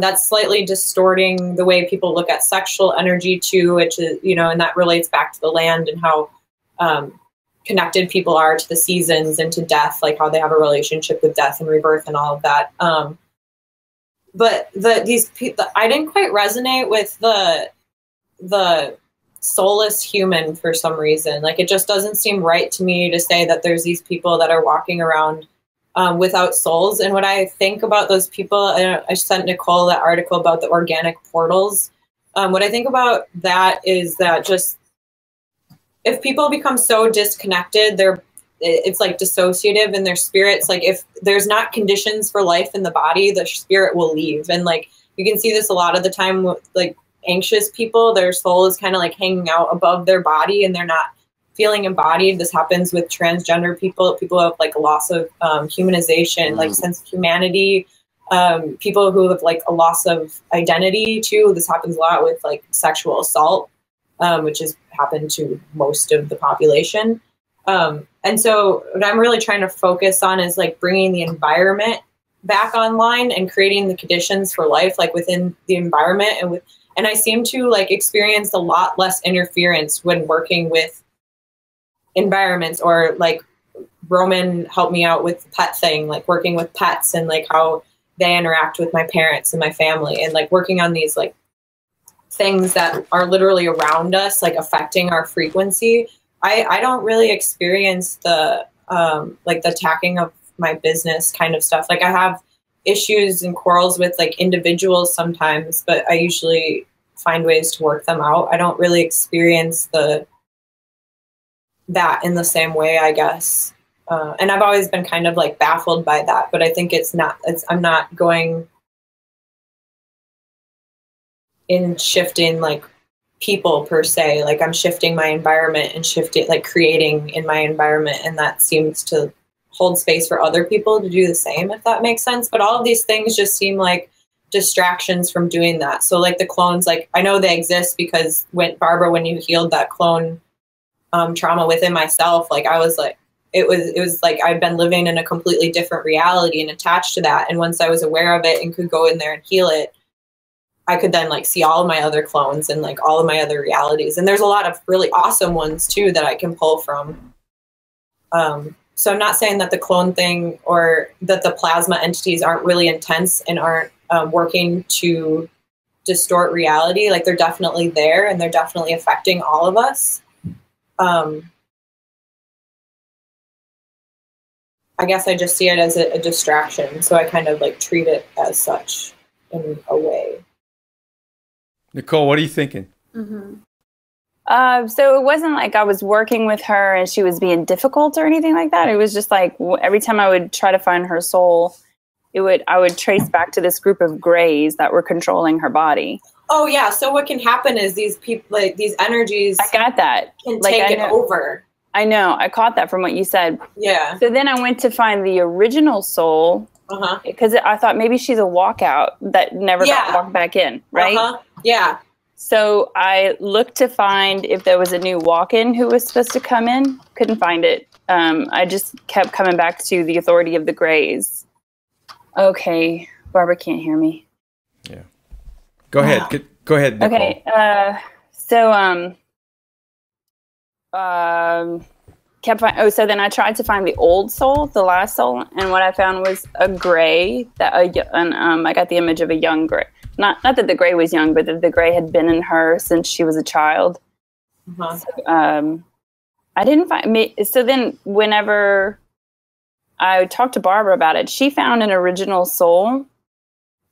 B: that's slightly distorting the way people look at sexual energy too, which is, and that relates back to the land and how connected people are to the seasons and to death, like how they have a relationship with death and rebirth and all of that. but these people, I didn't quite resonate with the soulless human for some reason. Like, it just doesn't seem right to me to say that there's these people that are walking around without souls. And what I think about those people, I sent Nichole that article about the organic portals. What I think about that is that just if people become so disconnected, it's like dissociative in their spirits. Like, if there's not conditions for life in the body, the spirit will leave. And like, you can see this a lot of the time with like anxious people. Their soul is kind of like hanging out above their body and they're not feeling embodied. This happens with transgender people who have like a loss of humanization, like sense of humanity. People who have like a loss of identity too. This happens a lot with like sexual assault, which has happened to most of the population. And so what I'm really trying to focus on is like bringing the environment back online and creating the conditions for life, like within the environment. And I seem to like experience a lot less interference when working with environments, or like Roman helped me out with the pet thing, like working with pets and like how they interact with my parents and my family, and like working on these like things that are literally around us, like affecting our frequency. I don't really experience the like the attacking of my business kind of stuff. Like, I have issues and quarrels with like individuals sometimes, but I usually find ways to work them out. I don't really experience that in the same way, I guess. And I've always been kind of like baffled by that, but I think I'm not going in shifting like people per se. Like, I'm shifting my environment and creating in my environment. And that seems to hold space for other people to do the same, if that makes sense. But all of these things just seem like distractions from doing that. So like the clones, like I know they exist because when you healed that clone trauma within myself, like I was like, it was like I'd been living in a completely different reality and attached to that. And once I was aware of it and could go in there and heal it, I could then like see all of my other clones and like all of my other realities. And there's a lot of really awesome ones too that I can pull from. So I'm not saying that the clone thing or that the plasma entities aren't really intense and aren't working to distort reality. Like, they're definitely there and they're definitely affecting all of us. I guess I just see it as a distraction. So I kind of like treat it as such in a way.
A: Nichole, what are you thinking?
C: Mm-hmm.
D: So it wasn't like I was working with her and she was being difficult or anything like that. It was just like every time I would try to find her soul, I would trace back to this group of grays that were controlling her body.
B: Oh yeah. So what can happen is these people, like these energies,
D: I got that.
B: Can take it over.
D: I know. I caught that from what you said.
B: Yeah.
D: So then I went to find the original soul because I thought maybe she's a walkout that never got walked back in, right?
B: Yeah.
D: So I looked to find if there was a new walk-in who was supposed to come in. Couldn't find it. I just kept coming back to the authority of the grays. Okay. Barbara can't hear me.
A: Yeah. Go ahead. Go ahead, Nichole.
D: Okay. So then I tried to find the old soul, the last soul, and what I found was a gray I got the image of a young gray. Not that the gray was young, but that the gray had been in her since she was a child. So, I didn't find me. So then whenever I talked to Barbara about it, she found an original soul,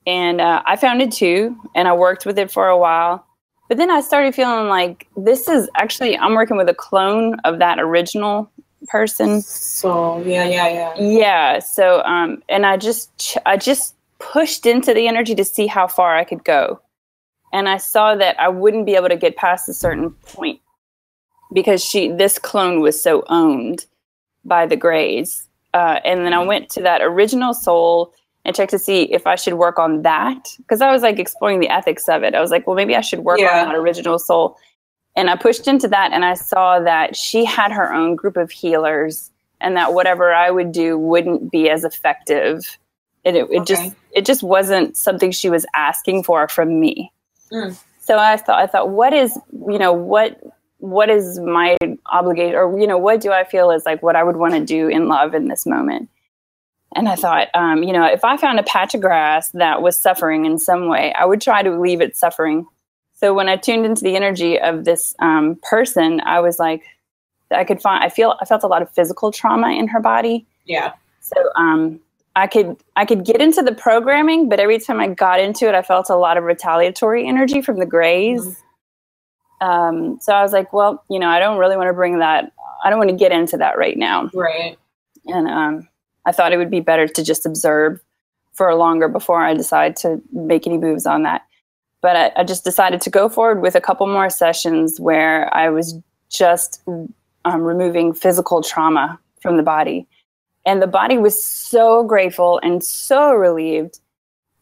D: and I found it too, and I worked with it for a while. But then I started feeling like this is actually, I'm working with a clone of that original person.
B: So, yeah.
D: Yeah. So, and I just pushed into the energy to see how far I could go. And I saw that I wouldn't be able to get past a certain point because this clone was so owned by the grays. And then I went to that original soul and checked to see if I should work on that. Because I was like exploring the ethics of it. I was like, well, maybe I should work on that original soul. And I pushed into that and I saw that she had her own group of healers and that whatever I would do wouldn't be as effective. And it just wasn't something she was asking for from me. So I thought, what is my obligation, or, what do I feel is like what I would want to do in love in this moment? And I thought, if I found a patch of grass that was suffering in some way, I would try to relieve its suffering. So when I tuned into the energy of this person, I was like, I felt a lot of physical trauma in her body.
B: Yeah.
D: So I could get into the programming, but every time I got into it, I felt a lot of retaliatory energy from the grays. Mm-hmm. So I was like, well, I don't really want to bring that. I don't want to get into that right now.
B: Right.
D: And I thought it would be better to just observe for longer before I decide to make any moves on that. But I just decided to go forward with a couple more sessions where I was just removing physical trauma from the body. And the body was so grateful and so relieved.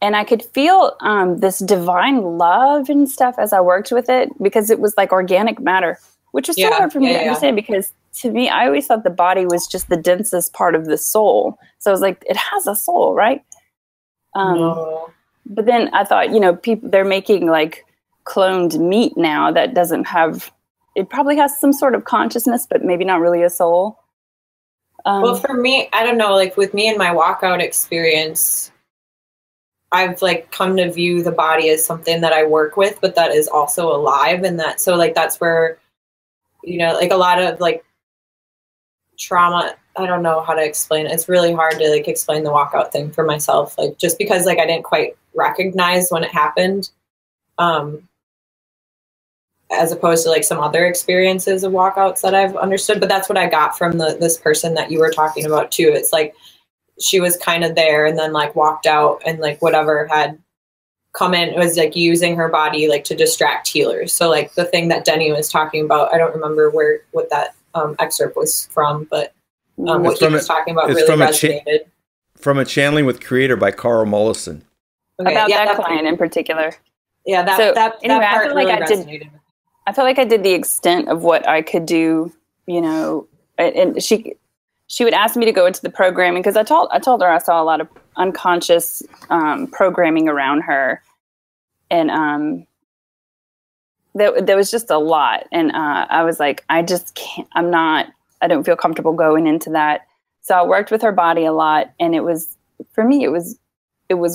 D: And I could feel this divine love and stuff as I worked with it, because it was like organic matter, which was so hard for me to understand, because to me, I always thought the body was just the densest part of the soul. So I was like, it has a soul, right?
B: No.
D: But then I thought, people, they're making like cloned meat now that doesn't have, it probably has some sort of consciousness, but maybe not really a soul.
B: Well, for me, I don't know, like with me and my walkout experience, I've like come to view the body as something that I work with, but that is also alive. And so like, that's where, like a lot of like trauma, I don't know how to explain it. It's really hard to like explain the walkout thing for myself. Like, just because like I didn't quite recognize when it happened, as opposed to like some other experiences of walkouts that I've understood. But that's what I got from this person that you were talking about too. It's like, she was kind of there and then like walked out, and like whatever had come in, it was like using her body like to distract healers. So like the thing that Denny was talking about, I don't remember what that excerpt was from, but what he was talking about really resonated.
A: From a channeling with Creator by Carl Mollison.
D: Okay, about that client in particular.
B: Yeah, that part really resonated.
D: I felt like I did the extent of what I could do, and she would ask me to go into the programming, because I told her I saw a lot of unconscious programming around her, and there was just a lot, and I was like, I just can't. I don't feel comfortable going into that. So I worked with her body a lot, and it was, for me, it was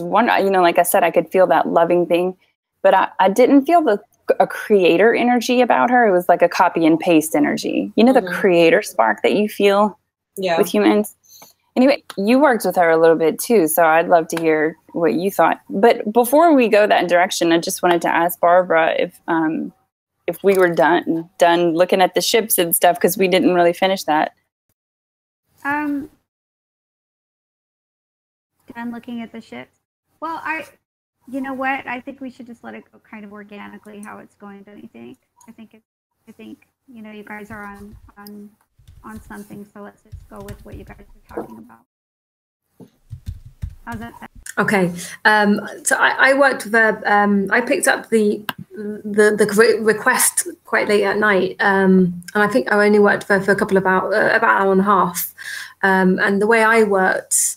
D: one. Like I said, I could feel that loving thing, but I didn't feel a creator energy about her. It was like a copy and paste energy. The creator spark that you feel. Yeah. With humans. Anyway, you worked with her a little bit too, so I'd love to hear what you thought. But before we go that direction, I just wanted to ask Barbara if we were done looking at the ships and stuff, because we didn't really finish that.
C: Done looking at the ships. Well, you know what? I think we should just let it go kind of organically how it's going. Don't you think? I think you guys are on something, so let's just go with what you guys are talking about. How's that sound?
F: Okay, so I worked with I picked up the request quite late at night, and I think I only worked for a couple of hours, about an hour and a half, and the way I worked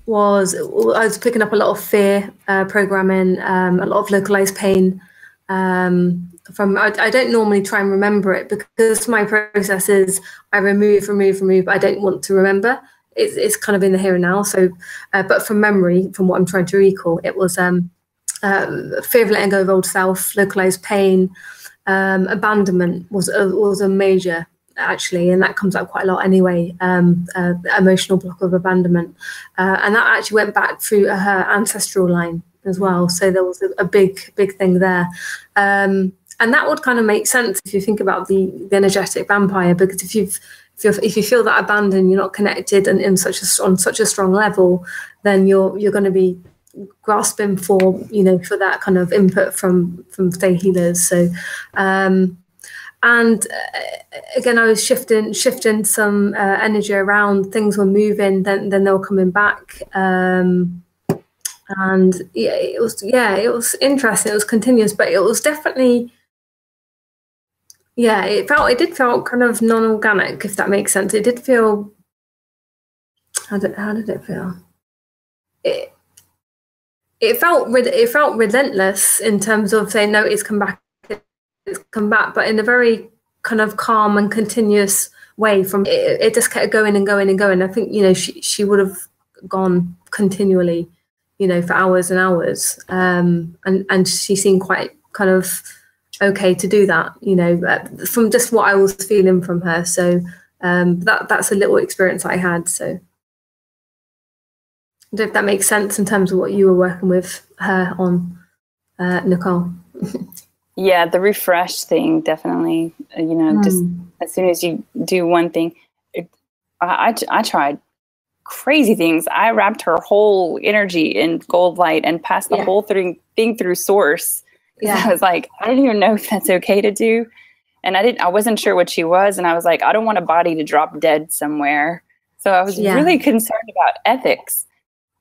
F: was I was picking up a lot of fear programming, a lot of localized pain. I don't normally try and remember it, because my process is I remove, but I don't want to remember. It's kind of in the here and now. So, but from memory, from what I'm trying to recall, it was fear of letting go of old self, localized pain, abandonment was a major, actually, and that comes up quite a lot anyway. Emotional block of abandonment, and that actually went back through her ancestral line as well. So there was a big thing there. And that would kind of make sense if you think about the energetic vampire, because if you feel that abandoned, you're not connected, and on such a strong level, then you're going to be grasping for that kind of input from say healers. So and again, I was shifting some energy around. Things were moving, then they were coming back. And it was interesting. It was continuous, but it was definitely. Yeah, it did feel kind of non-organic, if that makes sense. It did feel. How did it feel? It felt relentless in terms of saying no, it's come back, but in a very kind of calm and continuous way from it. It just kept going and going and going. I think, she would have gone continually, for hours and hours. And she seemed quite kind of okay to do that, from just what I was feeling from her. So that's a little experience I had. So I don't know if that makes sense in terms of what you were working with her on, Nichole.
D: Yeah, the refresh thing, definitely, just as soon as you do one thing, I tried crazy things. I wrapped her whole energy in gold light and passed the whole thing through source. I was like, I don't even know if that's okay to do. And I wasn't sure what she was. And I was like, I don't want a body to drop dead somewhere. So I was really concerned about ethics.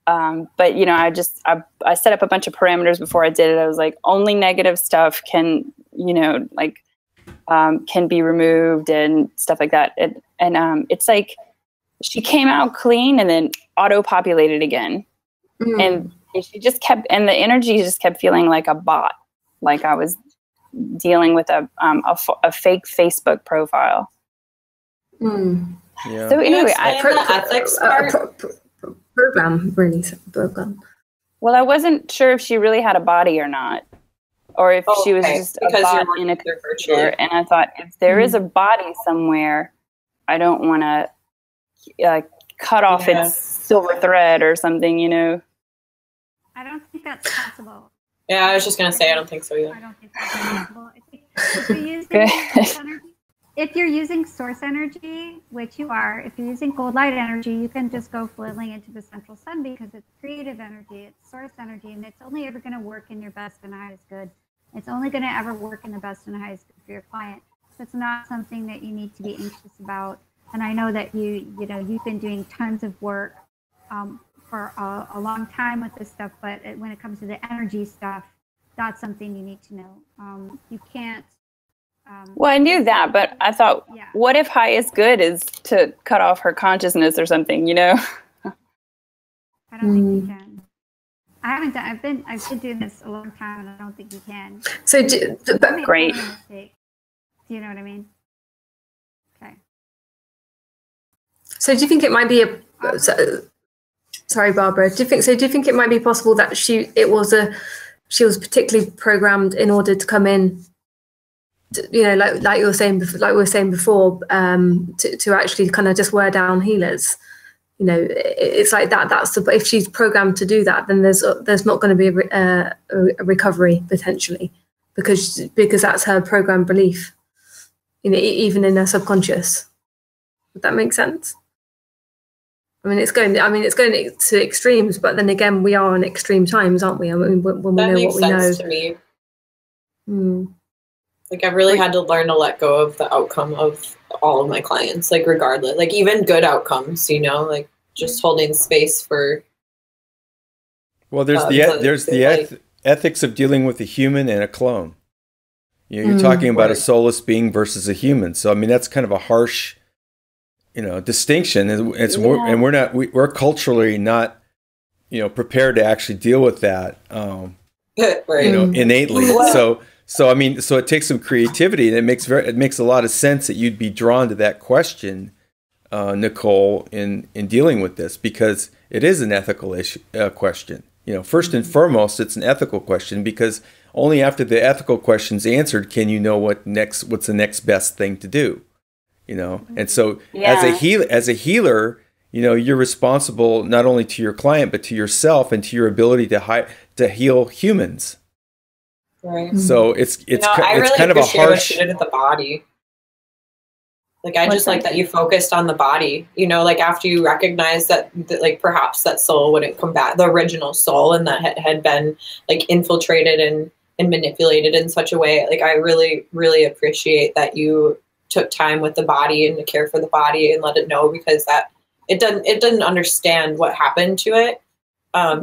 D: But I set up a bunch of parameters before I did it. I was like, only negative stuff can be removed and stuff like that. And it's like, she came out clean and then auto-populated again. And she just kept, and the energy just kept feeling like a bot. Like I was dealing with a fake Facebook profile.
A: Yeah.
D: So anyway,
B: ethics
F: program.
D: Well, I wasn't sure if she really had a body or not, or if she was just a bot in a computer. And I thought, if there is a body somewhere, I don't want to cut off its silver thread or something,
C: I don't think that's possible.
B: Yeah, I was just gonna say I don't think so either.
C: I don't think that's possible. If you're using source energy, which you are, if you're using gold light energy, you can just go flailing into the central sun because it's creative energy, it's source energy, and it's only ever going to work in your best and highest good. It's only going to ever work in the best and highest good for your client. So it's not something that you need to be anxious about. And I know that you've been doing tons of work for a long time with this stuff, but when it comes to the energy stuff, that's something you need to know. You can't.
D: Well, I knew that, but I thought, what if highest good is to cut off her consciousness or something?
C: I don't think you can. I haven't done. I've been doing this a long time, and I don't think you can.
F: So
D: great.
C: Do you know what I mean? Okay.
F: So do you think it might be sorry, Barbara. Do you think it might be possible that she was particularly programmed in order to come in, like you were saying, like we were saying before, to actually kind of just wear down healers. It's like that. If she's programmed to do that, then there's not going to be a recovery potentially, because that's her programmed belief. Even in her subconscious. Would that make sense? It's going to extremes, but then again, we are in extreme times, aren't we? When we know what we know.
B: That makes sense to me. Like I've really had to learn to let go of the outcome of all of my clients, like regardless, like even good outcomes, like just holding space for.
A: Well, there's the ethics of dealing with a human and a clone. You're talking about a soulless being versus a human. So that's kind of a harsh, distinction. We're culturally not, prepared to actually deal with that, innately. So it takes some creativity, and it makes a lot of sense that you'd be drawn to that question, Nichole, in dealing with this, because it is an ethical question. First and foremost, it's an ethical question, because only after the ethical question's answered can you know what's the next best thing to do. And so as a healer, you're responsible not only to your client but to yourself and to your ability to heal humans.
B: Right.
A: So it's
B: I really
A: kind of a harsh.
B: What you did at the body. Like I just like that you focused on the body. Like after you recognized that like perhaps that soul wouldn't come back, the original soul, and that had been like infiltrated and manipulated in such a way. Like I really, really appreciate that you took time with the body and to care for the body and let it know, because that it doesn't understand what happened to it.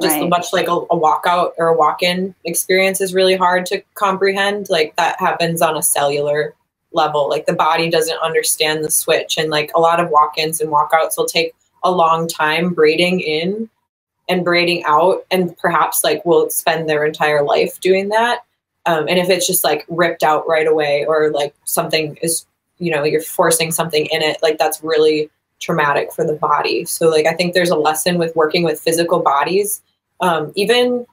B: Just much like a walkout or a walk-in experience is really hard to comprehend. Like that happens on a cellular level. Like the body doesn't understand the switch, and like a lot of walk-ins and walkouts will take a long time braiding in and braiding out, and perhaps like will spend their entire life doing that. And if it's just like ripped out right away, or like something is you're forcing something in it, like that's really traumatic for the body. So like I think there's a lesson with working with physical bodies. Even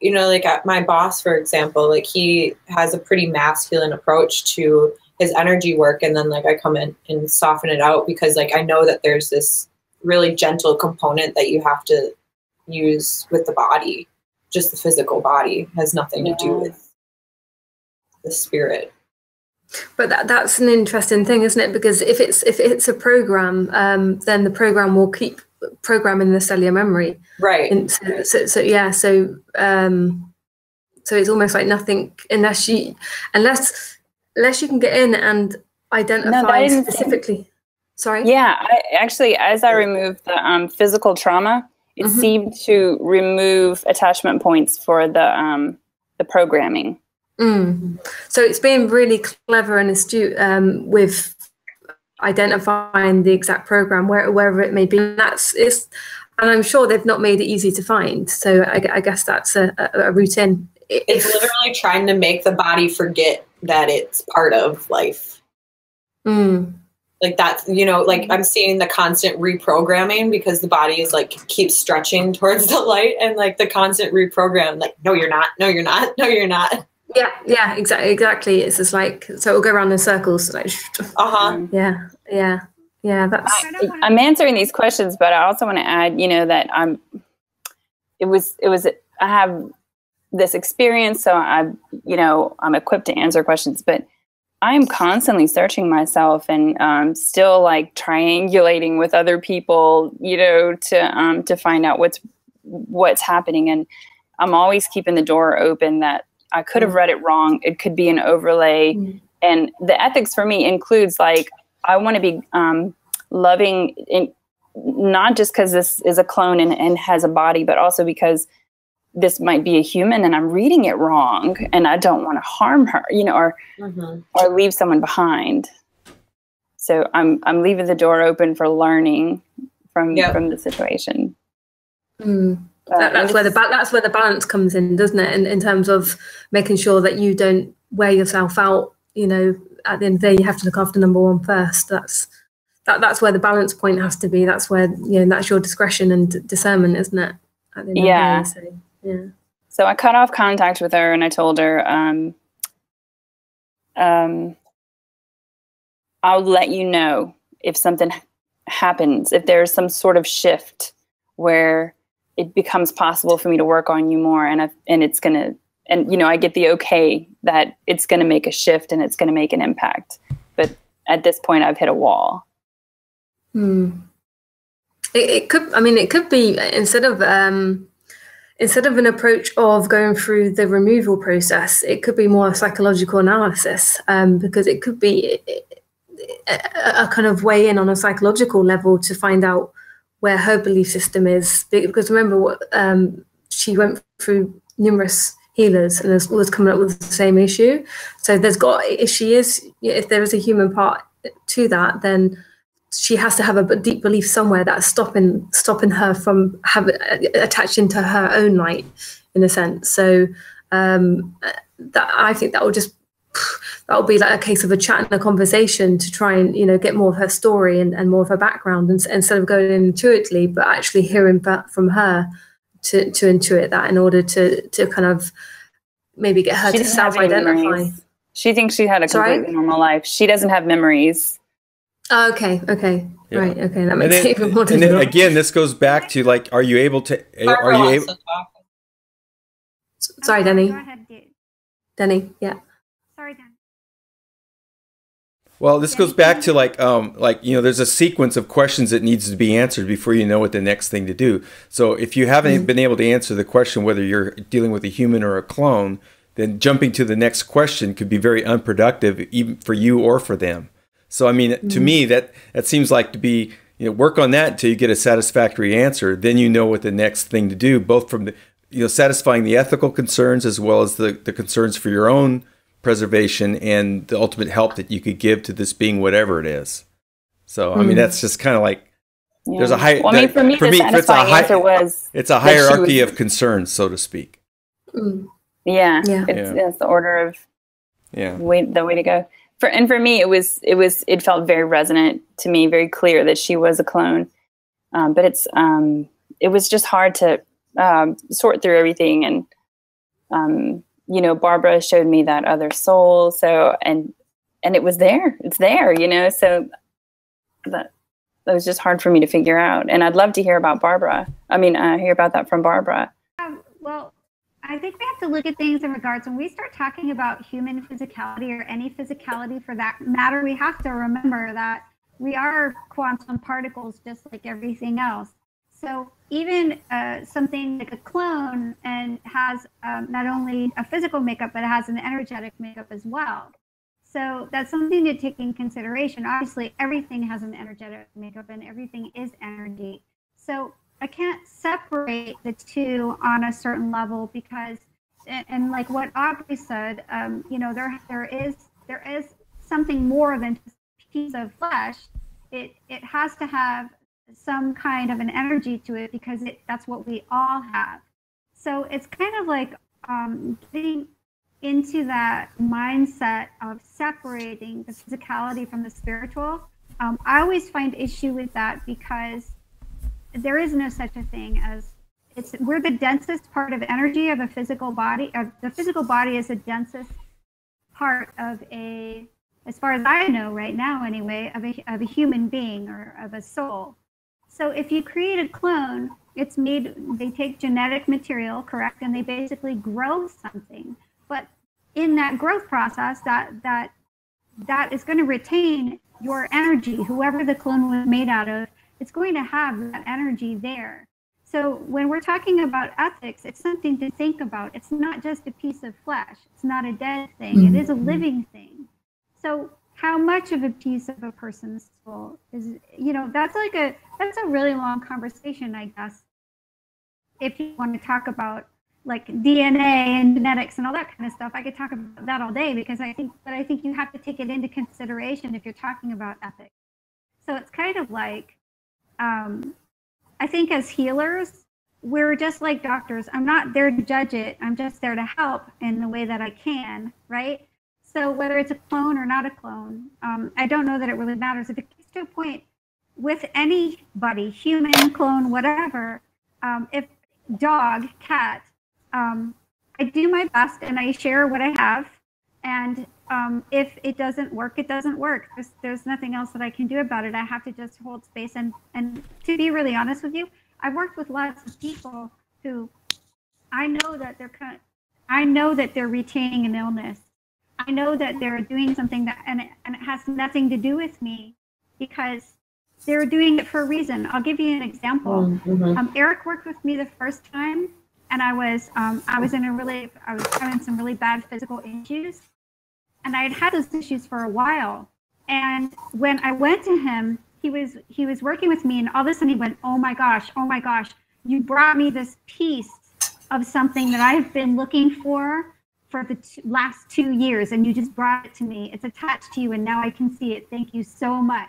B: like my boss, for example, like he has a pretty masculine approach to his energy work, and then like I come in and soften it out, because like I know that there's this really gentle component that you have to use with the body. Just the physical body has nothing to do with the spirit.
F: But that's an interesting thing, isn't it? Because if it's a program, then the program will keep programming the cellular memory,
B: right?
F: And so it's almost like nothing unless you can get in and identify specifically. Sorry.
D: Yeah, as I removed the physical trauma, it seemed to remove attachment points for the programming.
F: So it's been really clever and astute with identifying the exact program wherever it may be. And I'm sure they've not made it easy to find. So I guess that's a route in.
B: It's literally trying to make the body forget that it's part of life. Like that's, like I'm seeing the constant reprogramming, because the body is like keeps stretching towards the light, and like the constant reprogram, like, no, you're not, no, you're not, no, you're not.
F: Yeah, exactly. It's just like, so it'll go around in circles. Like, Yeah. That's.
D: I'm answering these questions, but I also want to add, that I have this experience, so I'm equipped to answer questions, but I'm constantly searching myself and still like triangulating with other people, to find out what's happening. And I'm always keeping the door open that I could have read it wrong. It could be an overlay. And the ethics for me includes like, I want to be loving, not just because this is a clone and has a body, but also because this might be a human and I'm reading it wrong and I don't want to harm her, or leave someone behind. So I'm leaving the door open for learning from the situation.
F: That's where the balance comes in, doesn't it? In terms of making sure that you don't wear yourself out. At the end of the day, you have to look after number one first. That's where the balance point has to be. That's where that's your discretion and discernment, isn't it? At the end of the day, so,
D: So I cut off contact with her and I told her, I'll let you know if something happens, if there's some sort of shift where it becomes possible for me to work on you more, and it's gonna, and I get the okay that it's gonna make a shift and it's gonna make an impact. But at this point, I've hit a wall.
F: It could be instead of an approach of going through the removal process, it could be more psychological analysis, because it could be a kind of way in on a psychological level to find out where her belief system is. Because remember, she went through numerous healers and was coming up with the same issue. So if there is a human part to that, then she has to have a deep belief somewhere that's stopping her from attaching to her own light, in a sense. So that I think that will be like a case of a chat and a conversation to try and get more of her story and more of her background, and instead of going in intuitively, but actually hearing back from her to intuit that, in order to kind of maybe get her to self-identify.
D: She thinks she had a completely normal life. She doesn't have memories.
F: Oh, okay.
A: Yeah.
F: Right. Okay. That makes it even more
A: difficult. And then again, this goes back to like, are you able to?
F: Sorry, Denny.
C: Go ahead, dude.
F: Denny. Yeah.
C: Sorry, Denny.
A: Well, this goes back to like there's a sequence of questions that needs to be answered before you know what the next thing to do. So if you haven't been able to answer the question whether you're dealing with a human or a clone, then jumping to the next question could be very unproductive, even for you or for them. So, I mean, to me, that seems like to be, work on that until you get a satisfactory answer. Then you know what the next thing to do, both from the, satisfying the ethical concerns as well as the concerns for your own preservation and the ultimate help that you could give to this being, whatever it is. So, I mean, that's just kind of like, there's a high,
D: for me,
A: it's a hierarchy of concerns, so to speak.
D: It's the order of the way to go. for me, it felt very resonant to me, very clear that she was a clone. But it was just hard to sort through everything. And, you know, Barbara showed me that other soul. So, and it was there, it's there, you know, so that was just hard for me to figure out. And I'd love to hear about Barbara. Hear about that from Barbara.
C: Well, I think we have to look at things in regards when we start talking about human physicality or any physicality for that matter, we have to remember that we are quantum particles just like everything else. So even something like a clone and has not only a physical makeup, but it has an energetic makeup as well. So that's something to take in consideration. Obviously, everything has an energetic makeup and everything is energy. So I can't separate the two on a certain level because, and like what Aubrey said, you know, there is something more than just a piece of flesh. It has to have some kind of an energy to it because that's what we all have. So it's kind of like getting into that mindset of separating the physicality from the spiritual. I always find issue with that because there is no such a thing as we're the densest part of energy of a physical body. The physical body is the densest part of as far as I know right now anyway, of a human being or of a soul. So if you create a clone, they take genetic material, correct, and they basically grow something. But in that growth process, that is going to retain your energy, whoever the clone was made out of, it's going to have that energy there. So when we're talking about ethics, it's something to think about. It's not just a piece of flesh. It's not a dead thing. It is a living thing. So how much of a piece of a person's soul is, you know, that's a really long conversation, I guess. If you want to talk about like DNA and genetics and all that kind of stuff, I could talk about that all day because I think you have to take it into consideration if you're talking about ethics. So it's kind of like, I think as healers, we're just like doctors. I'm not there to judge it. I'm just there to help in the way that I can, right? So whether it's a clone or not a clone, I don't know that it really matters. If it gets to a point with anybody, human, clone, whatever, if dog, cat, I do my best and I share what I have. And if it doesn't work, it doesn't work. There's nothing else that I can do about it. I have to just hold space. And to be really honest with you, I've worked with lots of people who I know that they're retaining an illness. I know that they're doing something that, and it has nothing to do with me because they're doing it for a reason. I'll give you an example. Mm-hmm. Eric worked with me the first time, and I was having some really bad physical issues, and I had had those issues for a while. And when I went to him, he was working with me, and all of a sudden he went, oh my gosh, you brought me this piece of something that I've been looking for the last 2 years, and you just brought it to me. It's attached to you, and now I can see it. Thank you so much.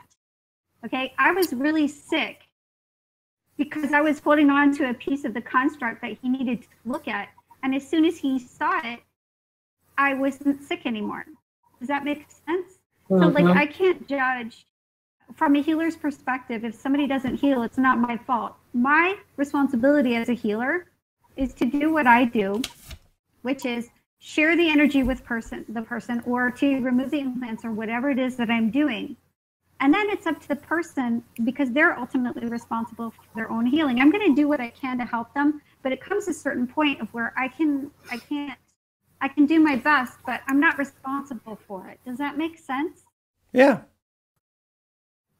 C: Okay, I was really sick because I was holding on to a piece of the construct that he needed to look at. And as soon as he saw it, I wasn't sick anymore. Does that make sense? Mm-hmm. So like, I can't judge from a healer's perspective. If somebody doesn't heal, it's not my fault. My responsibility as a healer is to do what I do, which is share the energy with the person, or to remove the implants or whatever it is that I'm doing. And then it's up to the person because they're ultimately responsible for their own healing. I'm going to do what I can to help them, but it comes to a certain point of where I can do my best, but I'm not responsible for it. Does that make sense?
A: Yeah.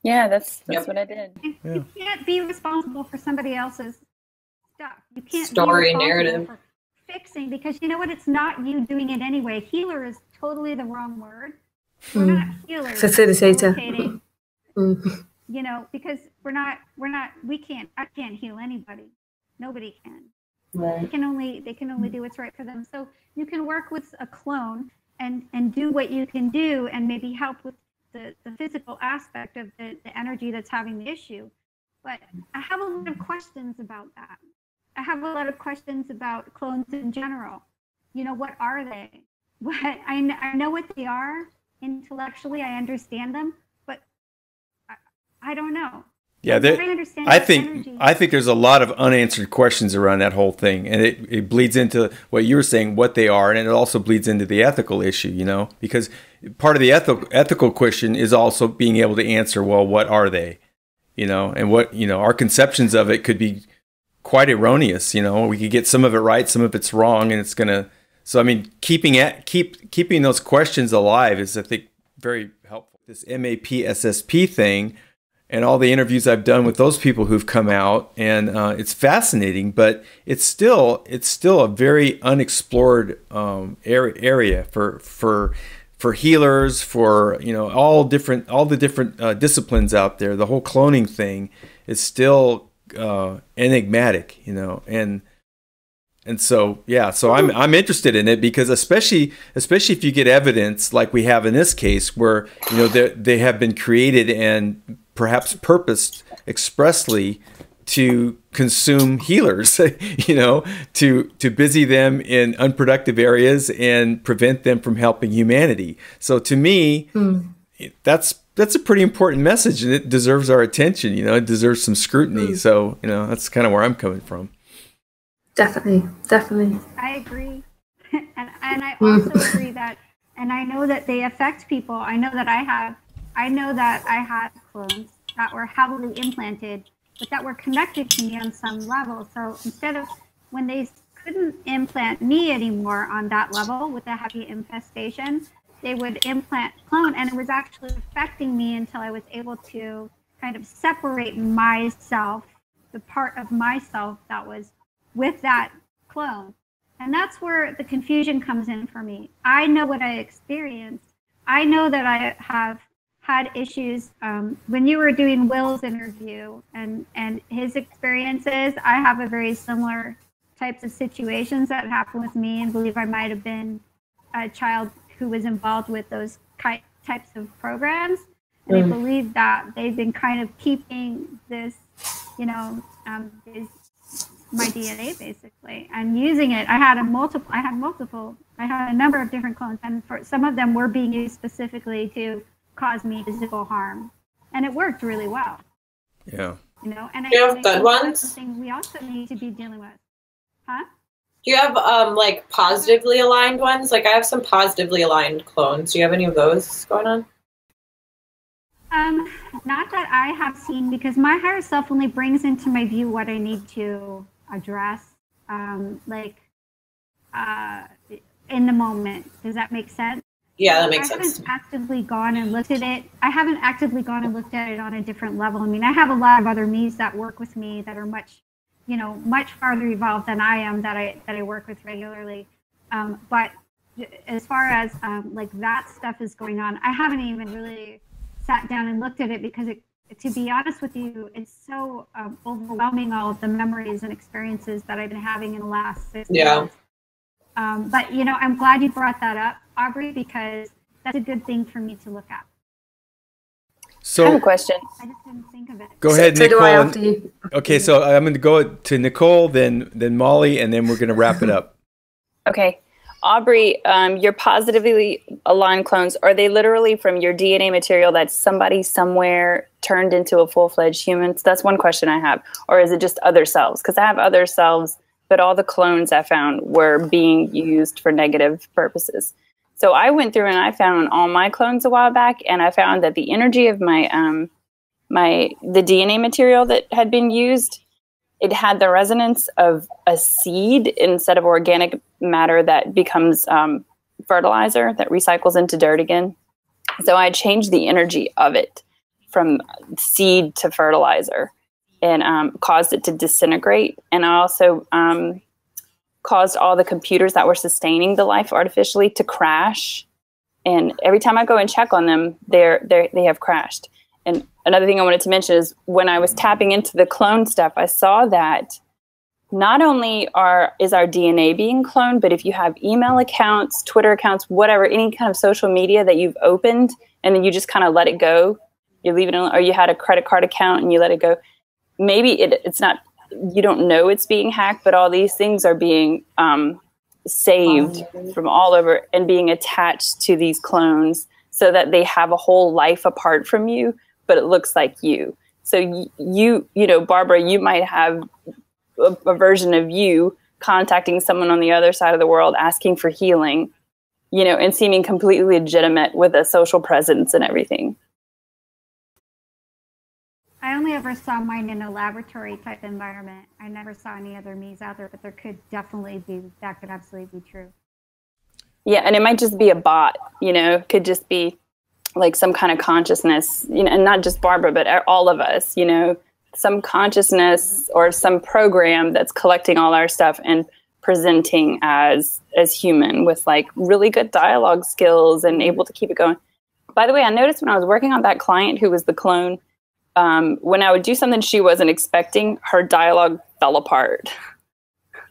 D: Yeah, that's what I did.
C: You can't be responsible for somebody else's stuff. You can't
B: story
C: be
B: narrative
C: for fixing, because you know what? It's not you doing it anyway. Healer is totally the wrong word. We're not healers.
F: Facilitator.
C: You know, because I can't heal anybody. Nobody can. Right. They can only do what's right for them. So you can work with a clone and do what you can do and maybe help with the physical aspect of the energy that's having the issue. But I have a lot of questions about that. I have a lot of questions about clones in general. You know, what are they? I know what they are, intellectually I understand them, but I don't know.
A: Yeah, I think there's a lot of unanswered questions around that whole thing, and it bleeds into what you were saying, what they are, and it also bleeds into the ethical issue, you know, because part of the ethical question is also being able to answer, well, what are they, you know, and what, you know, our conceptions of it could be quite erroneous, you know, we could get some of it right, some of it's wrong, and it's gonna. So I mean, keeping those questions alive is, I think, very helpful. This MAPSSP thing. And all the interviews I've done with those people who've come out, and it's fascinating, but it's still a very unexplored area for healers, for, you know, all the different disciplines out there. The whole cloning thing is still enigmatic, you know, and so yeah, so I'm interested in it, because especially if you get evidence like we have in this case, where, you know, they have been created and perhaps purposed expressly to consume healers, you know, to busy them in unproductive areas and prevent them from helping humanity. So to me, that's a pretty important message, and it deserves our attention. You know, it deserves some scrutiny. So, you know, that's kind of where I'm coming from.
F: Definitely.
C: I agree. and I also agree that, and I know that they affect people. I know that I had clones that were heavily implanted, but that were connected to me on some level. So instead of, when they couldn't implant me anymore on that level with a heavy infestation, they would implant clone, and it was actually affecting me until I was able to kind of separate myself, the part of myself that was with that clone. And that's where the confusion comes in for me. I know what I experienced. I know that I have had issues. When you were doing Will's interview and his experiences, I have a very similar types of situations that happened with me, and believe I might have been a child who was involved with those types of programs. And I believe that they've been kind of keeping this, you know, my DNA basically, and using it. I had a number of different clones, and for some of them were being used specifically to cause me physical harm, and it worked really well.
A: Yeah.
B: You know, and you have good ones.
C: That's something we also need to be dealing with. Huh?
B: Do you have like positively aligned ones? Like I have some positively aligned clones. Do you have any of those going on?
C: Not that I have seen, because my higher self only brings into my view what I need to address, in the moment. Does that make sense?
B: Yeah, that makes sense.
C: I haven't actively gone and looked at it. I haven't actively gone and looked at it on a different level. I mean, I have a lot of other me's that work with me that are much farther evolved than I am, that I work with regularly. But as far as like that stuff is going on, I haven't even really sat down and looked at it, because to be honest with you, it's so overwhelming, all of the memories and experiences that I've been having in the last 6 months. But, you know, I'm glad you brought that up, Aubrey, because that's a good thing for me to look at.
A: So,
D: I have a question.
C: I just didn't think of it.
A: Go ahead, Nichole. Okay, so I'm going to go to Nichole, then Molly, and then we're going to wrap it up.
D: Okay. Aubrey, your positively aligned clones, are they literally from your DNA material that somebody somewhere turned into a full-fledged human? So that's one question I have. Or is it just other selves? Because I have other selves, but all the clones I found were being used for negative purposes. So I went through and I found all my clones a while back, and I found that the energy of my the DNA material that had been used, it had the resonance of a seed instead of organic matter that becomes fertilizer that recycles into dirt again. So I changed the energy of it from seed to fertilizer, and caused it to disintegrate. And I also caused all the computers that were sustaining the life artificially to crash. And every time I go and check on them, they have crashed. And another thing I wanted to mention is when I was tapping into the clone stuff, I saw that not only is our DNA being cloned, but if you have email accounts, Twitter accounts, whatever, any kind of social media that you've opened and then you just kind of let it go, you leave it alone, or you had a credit card account and you let it go, maybe it's not, you don't know it's being hacked, but all these things are being saved from all over and being attached to these clones. so that they have a whole life apart from you, but it looks like you. So you know, Barbara, you might have a version of you contacting someone on the other side of the world, asking for healing, you know, and seeming completely legitimate with a social presence and everything.
C: I only ever saw mine in a laboratory type environment. I never saw any other me's out there, but there could definitely be, that could absolutely be true.
D: Yeah, and it might just be a bot, you know, it could just be like some kind of consciousness, you know, and not just Barbara, but all of us, you know, some consciousness or some program that's collecting all our stuff and presenting as human with like really good dialogue skills and able to keep it going. By the way, I noticed when I was working on that client who was the clone, when I would do something she wasn't expecting, her dialogue fell apart.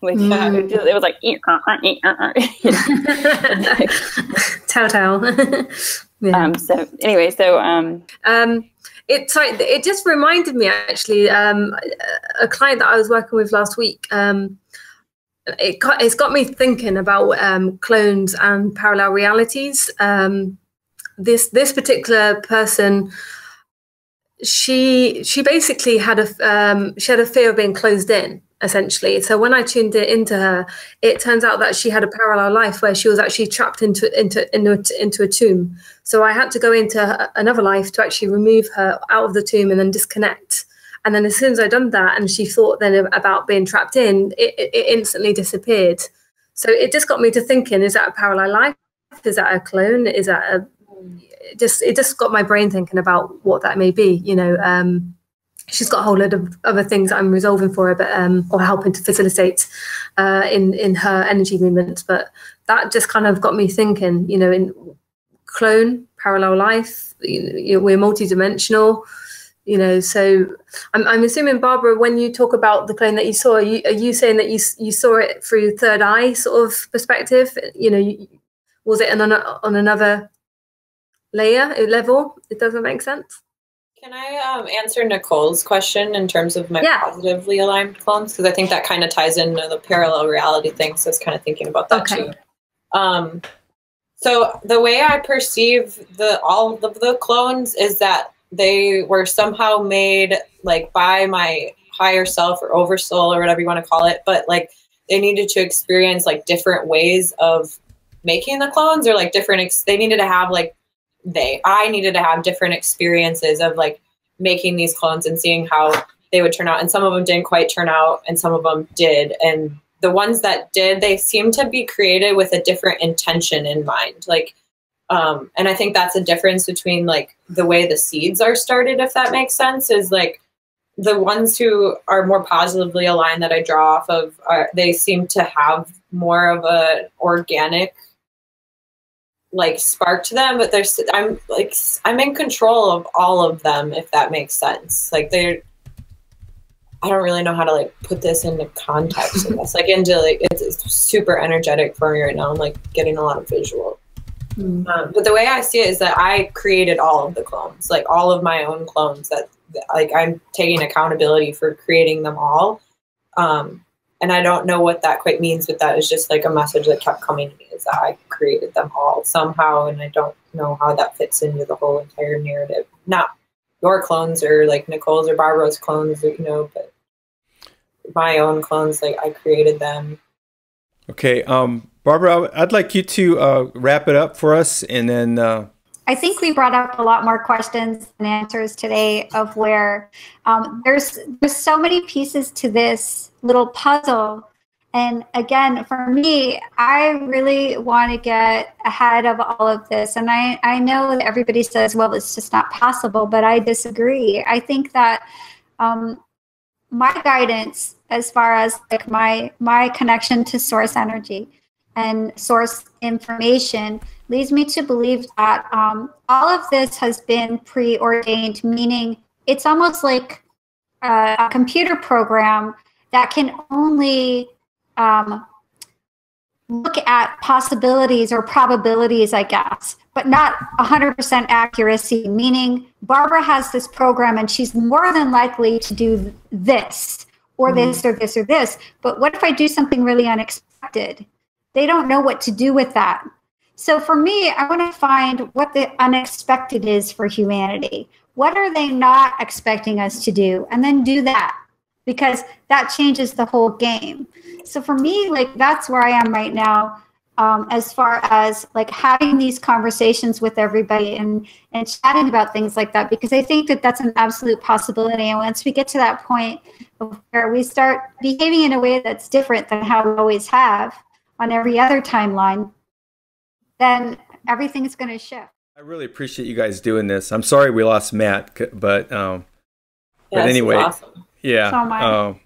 D: Like it was like, you know.
F: Telltale. Yeah.
D: So anyway,
F: it just reminded me actually, a client that I was working with last week. It's got me thinking about clones and parallel realities. This particular person, she basically had a fear of being closed in, essentially. So when I tuned it into her, it turns out that she had a parallel life where she was actually trapped into a tomb. So I had to go into another life to actually remove her out of the tomb and then disconnect. And then as soon as I'd done that, and she thought then about being trapped in, it instantly disappeared. So it just got me to thinking: is that a parallel life? Is that a clone? Is that it just got my brain thinking about what that may be. You know, she's got a whole lot of other things that I'm resolving for her, but or helping to facilitate in her energy movements. But that just kind of got me thinking. You know, in clone, parallel life, you know, we're multidimensional. You know, so I'm assuming, Barbara, when you talk about the clone that you saw, are you saying that you saw it through third eye sort of perspective? You know, was it on another level? It doesn't make sense.
B: Can I answer Nicole's question in terms of my positively aligned clones? Because I think that kind of ties into the parallel reality thing. So I was kind of thinking about that too. So the way I perceive all of the clones is that they were somehow made like by my higher self or oversoul or whatever you want to call it, but like they needed to experience like different ways of making the clones, or like different they needed to have like I needed to have different experiences of like making these clones and seeing how they would turn out. And some of them didn't quite turn out and some of them did. And the ones that did, they seemed to be created with a different intention in mind. Like, and I think that's a difference between like the way the seeds are started, if that makes sense, is like the ones who are more positively aligned that I draw off of, they seem to have more of a organic like spark to them, but I'm in control of all of them, if that makes sense. Like I don't really know how to like put this into context. It's super energetic for me right now. I'm like getting a lot of visual. But the way I see it is that I created all of the clones, like all of my own clones, that like I'm taking accountability for creating them all. And I don't know what that quite means, but that is just like a message that kept coming to me, is that I created them all somehow. And I don't know how that fits into the whole entire narrative. Not your clones or like Nicole's or Barbara's clones, you know, but my own clones, like I created them.
A: Okay. Barbara, I'd like you to wrap it up for us, and then
C: I think we brought up a lot more questions and answers today of where there's so many pieces to this little puzzle. And again, for me, I really want to get ahead of all of this. And I know that everybody says, well, it's just not possible, but I disagree. I think that my guidance, as far as like my connection to source energy and source information, leads me to believe that all of this has been preordained, meaning it's almost like a computer program that can only look at possibilities or probabilities, I guess, but not 100% accuracy, meaning Barbara has this program and she's more than likely to do this or this or this or this. But what if I do something really unexpected? They don't know what to do with that. So for me, I want to find what the unexpected is for humanity. What are they not expecting us to do? And then do that, because that changes the whole game. So for me, like, that's where I am right now, as far as like having these conversations with everybody and chatting about things like that, because I think that that's an absolute possibility. And once we get to that point where we start behaving in a way that's different than how we always have on every other timeline, then everything's going to shift.
A: I really appreciate you guys doing this. I'm sorry we lost Matt, but anyway,
B: awesome.
A: Yeah.
C: So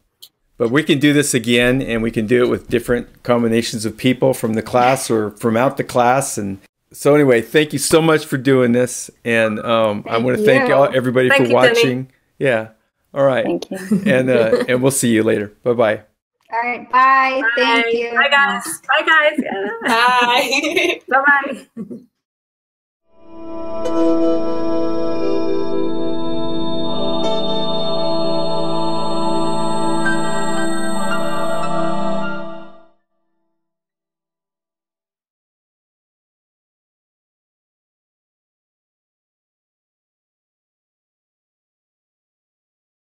A: but we can do this again, and we can do it with different combinations of people from the class or from out the class. And so anyway, thank you so much for doing this. And I want to thank everybody for watching. Denny. Yeah. All right.
D: Thank you.
A: And we'll see you later. Bye-bye.
C: All right. Bye. Thank you.
F: Bye, guys. Bye, guys.
B: Bye.
F: Bye-bye.